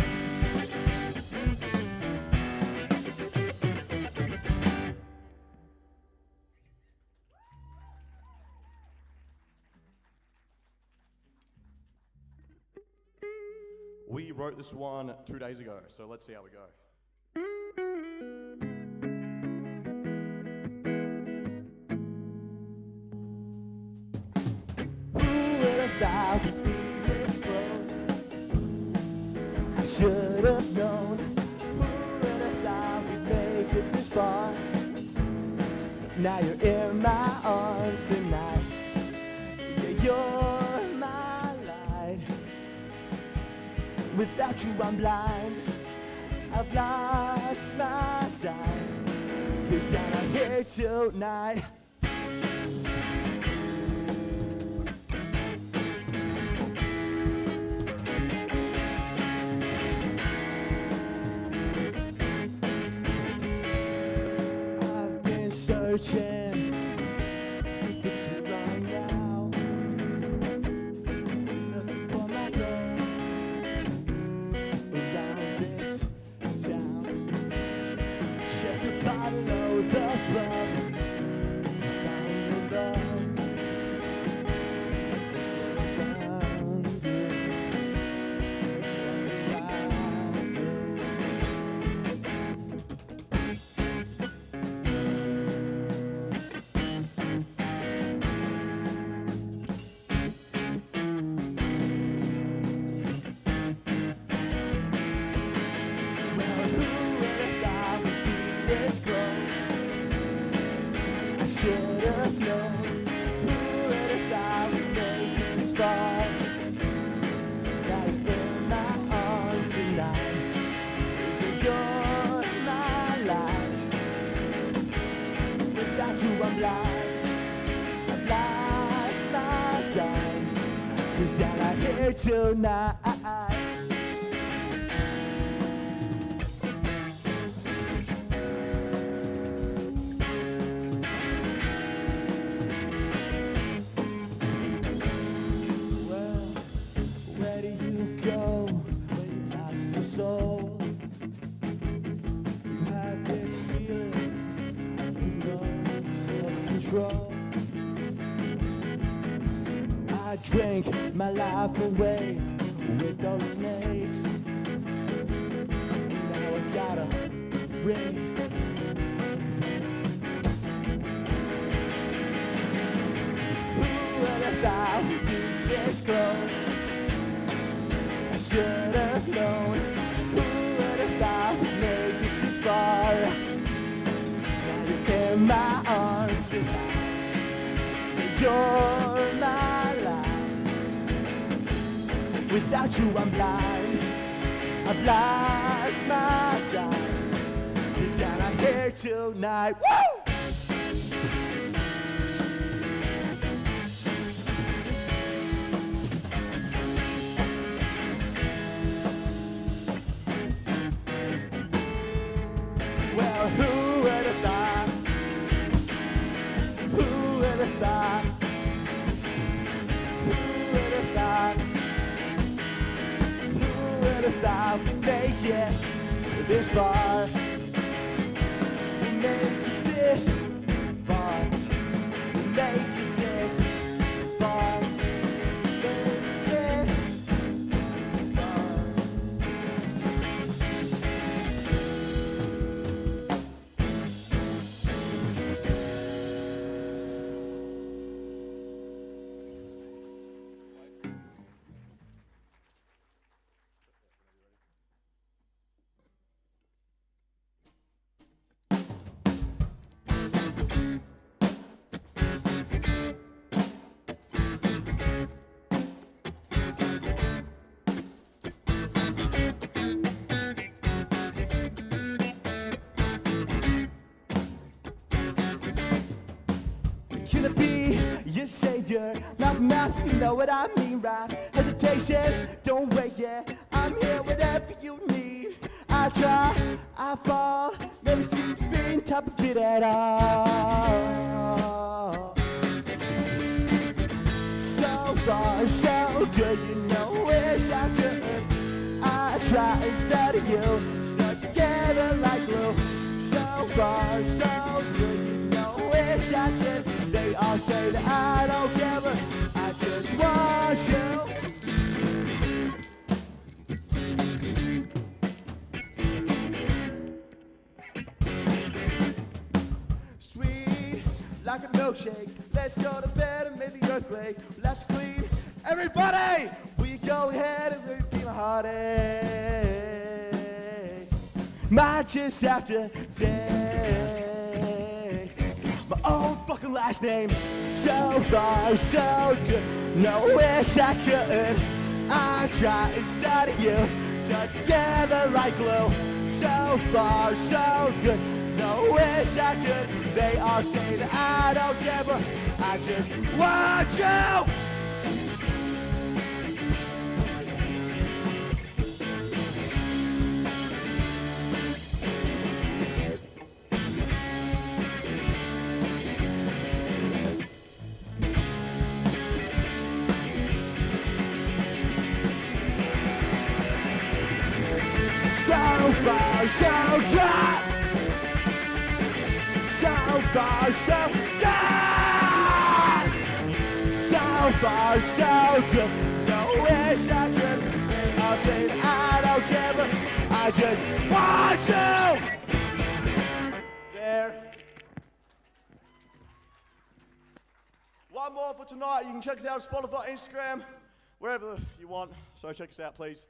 We wrote this one 2 days ago, so let's see how we go. Who would have thought we'd be this close? I should have known. Who would have thought we'd make it this far? Now you're in my arms tonight. Yeah, you're my light. Without you I'm blind. I've lost my sight. 'Cause I'm not here tonight. I've been searching for too long now. Looking for my soul around this town. Check the bottle of the problem. Found the love until I found you. What do I do? should have known. Who would have thought we'd make it this far? Now you're in my arms tonight. You're my life. Without you I'm blind. I've lost my sight. 'Cause you're not here tonight. Well, where do you go when you lost your soul? You have this feeling with no self-control. I drank my life away with those snakes. Now I gotta ring. Who would have thought we'd be this close? I should have known. Who would have thought we'd make it this far? Now you're in my arms tonight. You're my life. Without you I'm blind. I've lost my sight. 'Cause you're not here tonight. Woo! Well, who would have thought? Who would have thought? Who would have thought? Who would have thought we'd make it this far? We make it this far. We make it this far. Make it this far. Can it be your savior? Mouth to mouth, you know what I mean, right? Hesitations, don't wait, yeah. I'm here, whatever you need. I try, I fall, never seem to be on top of it at all. So far, so good, you know, wish I could. I try inside of you, stuck together like glue. So far, so good, you know, wish I could. They all say that I don't care, but I just want you. Sweet like a milkshake. Let's go to bed and make the earthquake. Let's clean. Everybody, we go ahead and repeat my heartache. Might just have to take my own fucking last name. So far, so good. No wish I could. I try inside of you, stuck together like glue. So far, so good. No wish I could. They all say that I don't care, but I just want you. So far, so good. So far, so good. So far, so good. No wish I could. I'll say that I don't care, but I just want you. There. One more for tonight. You can check us out on Spotify, Instagram, wherever you want. So check us out, please.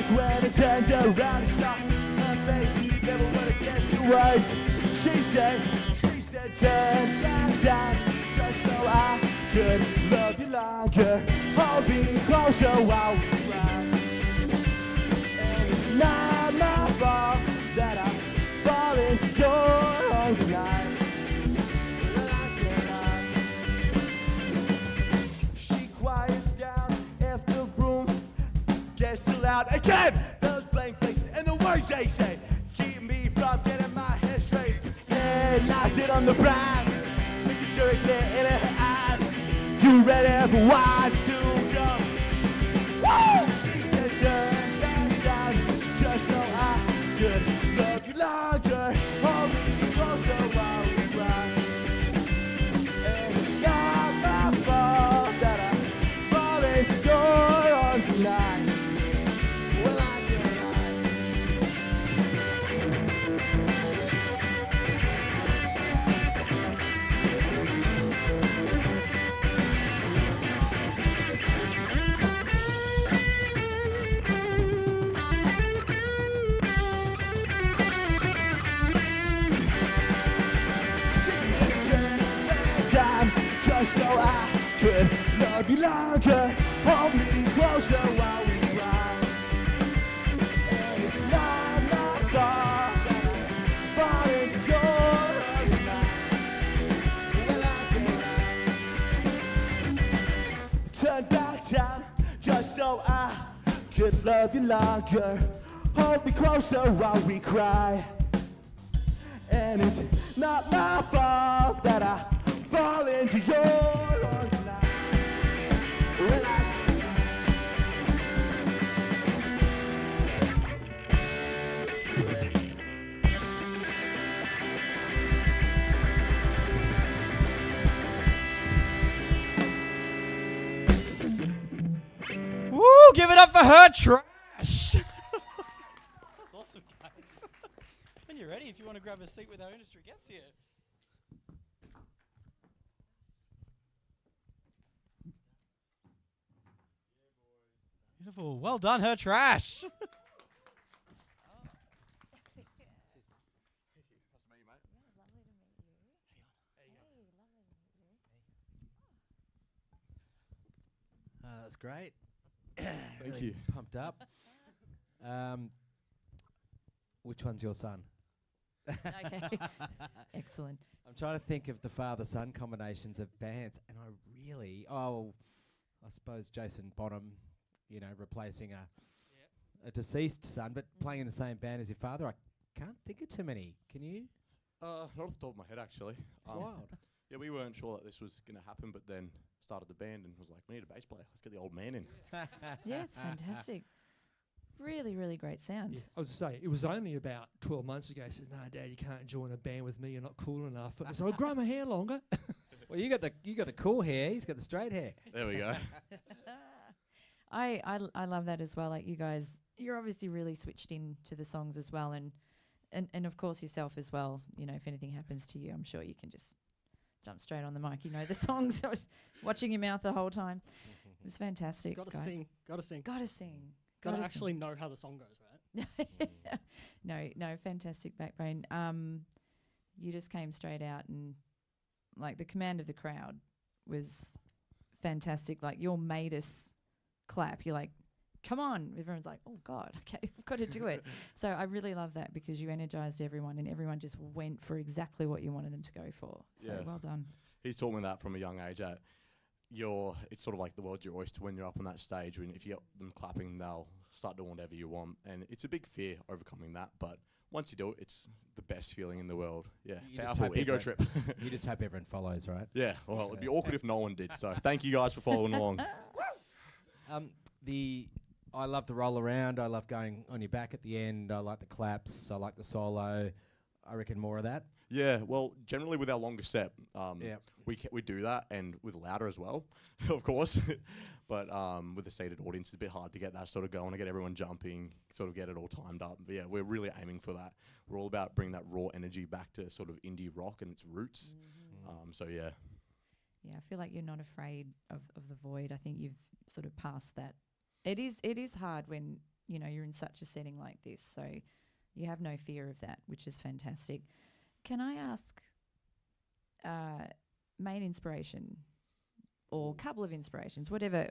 Cause when I turned around and saw her face, he never would have guessed it was. She said, turn back down, just so I could love you longer. Hold me closer while we ride. And it's not my fault that I fall into your arms tonight. She quiets down if the room gets too loud again. Those blank faces and the words they say keep me from getting my head straight. And knocked it on the ground, looking directly into her eyes. You ready for what's to come? Woo! She said turn back down, just so I could love you longer. Hold me closer while we ride. And it's not my fault that I fall into your arms tonight. Well, I can just so I could love you longer. Hold me closer while we ride. And it's not my fault that I fall into your arms tonight. Well, I can turn back down just so I could love you longer. Hold me closer while we cry. And it's not my fault that I fall into your arms tonight. Well, Woo! Give it up for her trash. That's awesome, guys. When you're ready, if you want to grab a seat with our industry guests here. Beautiful. Well done, her trash. That's great. Thank you. Pumped up. Which one's your son? Okay. Excellent. I'm trying to think of the father-son combinations of bands, and I suppose Jason Bonham, replacing a deceased son, but playing in the same band as your father. I can't think of too many. Can you? Not off the top of my head, actually. Wild. Yeah, we weren't sure that this was going to happen, but then started the band and was like, we need a bass player. Let's get the old man in. Yeah, it's fantastic. Really, really great sound. Yeah, I was to say, it was only about 12 months ago. He said, "No, Dad, you can't join a band with me. You're not cool enough." I said, "I'll grow my hair longer." Well, you got the cool hair. He's got the straight hair. There we go. I love that as well. Like you guys, you're obviously really switched in to the songs as well, and of course yourself as well. If anything happens to you, I'm sure you can just jump straight on the mic. You know the songs. I was watching your mouth the whole time. It was fantastic. Gotta guys. sing. Gotta sing. Gotta actually know how the song goes, right? No, fantastic backbone. You just came straight out, and like the command of the crowd was fantastic. Like you all made us clap. You're like, come on. Everyone's like, oh God, okay, I've got to do it. So I really love that because you energized everyone and everyone just went for exactly what you wanted them to go for. So well done. He's taught me that from a young age. It's sort of like the world's your oyster when you're up on that stage. When if you get them clapping, they'll start doing whatever you want. And it's a big fear overcoming that. But once you do it, it's the best feeling in the world. Yeah, powerful ego trip. You just hope everyone follows, right? Yeah, well, it'd be awkward if no one did. So thank you guys for following along. I love the roll around. I love going on your back at the end. I like the claps. I like the solo. I reckon more of that. Yeah, well, generally with our longer set, we do that, and with louder as well, of course. But with a seated audience, it's a bit hard to get that sort of going, to get everyone jumping, sort of get it all timed up. But yeah, we're really aiming for that. We're all about bringing that raw energy back to sort of indie rock and its roots. So yeah. Yeah, I feel like you're not afraid of the void. I think you've sort of passed that. It is hard when you know, you're in such a setting like this, so you have no fear of that, which is fantastic. Can I ask main inspiration or couple of inspirations, whatever,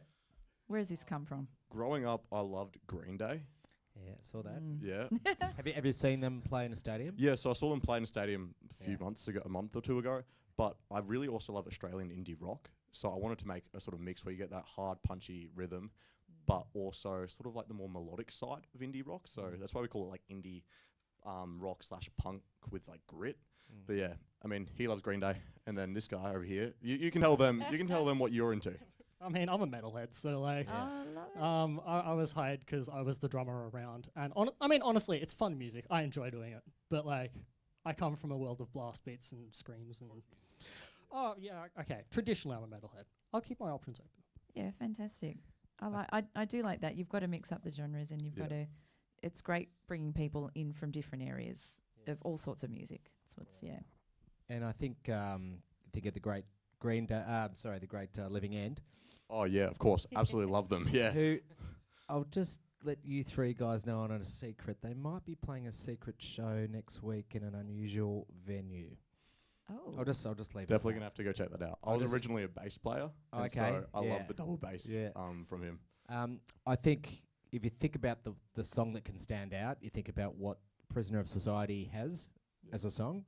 where has this come from? Growing up, I loved Green Day. Yeah, saw that. Yeah. Have you seen them play in a stadium? Yeah, so I saw them play in a stadium a month or two ago. But I really also love Australian indie rock. So I wanted to make a sort of mix where you get that hard, punchy rhythm, but also sort of like the more melodic side of indie rock. So that's why we call it like indie rock / punk with like grit. But yeah, I mean, he loves Green Day, and then this guy over here, you can tell them, what you're into. I mean, I'm a metalhead, so like, I was hired because I was the drummer around, and I mean, honestly, it's fun music. I enjoy doing it, but like, I come from a world of blast beats and screams and. Oh yeah, okay. Traditionally, I'm a metalhead. I'll keep my options open. Yeah, fantastic. I do like that. You've got to mix up the genres, and you've got to. It's great bringing people in from different areas of all sorts of music. That's what's And I think of the great the great Living End. Oh yeah, of course, absolutely love them. Yeah. Who, I'll just let you three guys know on a secret. They might be playing a secret show next week in an unusual venue. Oh. I'll just leave. Definitely gonna have to go check that out. I was originally a bass player. Okay. So I love the double bass from him. I think if you think about the song that can stand out, you think about what Prisoner of Society has as a song.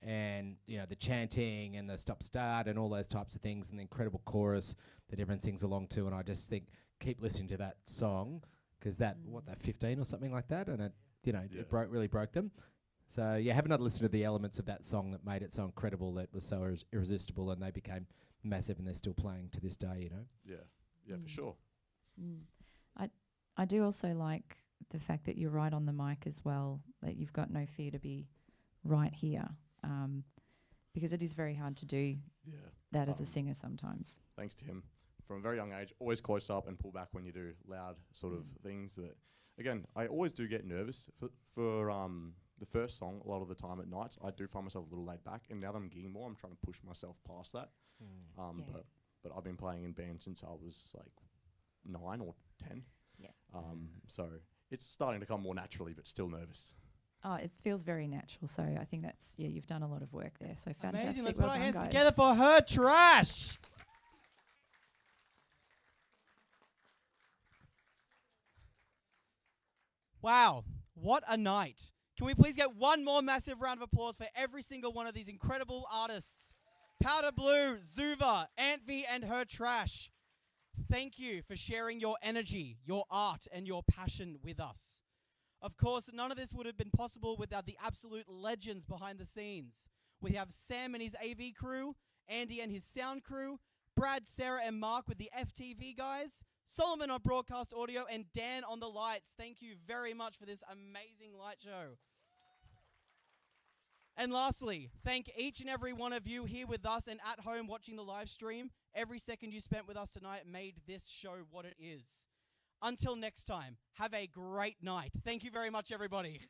And, you know, the chanting and the stop-start and all those types of things and the incredible chorus that everyone sings along to. And I just think, keep listening to that song because that 15 or something like that. And it, you know, it really broke them. So, yeah, have another listen to the elements of that song that made it so incredible, that was so irresistible, and they became massive, and they're still playing to this day, you know? Yeah, for sure. I do also like the fact that you're right on the mic as well, that you've got no fear to be right here. Because it is very hard to do that as a singer sometimes. Thanks to him. From a very young age, always close up and pull back when you do loud sort of things. But again, I always do get nervous for the first song. A lot of the time at nights, I do find myself a little laid back. And now that I'm gigging more, I'm trying to push myself past that. But I've been playing in bands since I was like 9 or 10. Yeah. So it's starting to come more naturally, but still nervous. Oh, it feels very natural. So I think that's, you've done a lot of work there. So fantastic. Amazing. Let's well put our done, hands guys. together for Her Trash. Wow, what a night. Can we please get one more massive round of applause for every single one of these incredible artists? Powder Blue, Zuva, AntV, and Her Trash. Thank you for sharing your energy, your art, and your passion with us. Of course, none of this would have been possible without the absolute legends behind the scenes. We have Sam and his AV crew, Andy and his sound crew, Brad, Sarah, and Mark with the FTV guys, Solomon on broadcast audio, and Dan on the lights. Thank you very much for this amazing light show. And lastly, thank each and every one of you here with us and at home watching the live stream. Every second you spent with us tonight made this show what it is. Until next time, have a great night. Thank you very much, everybody.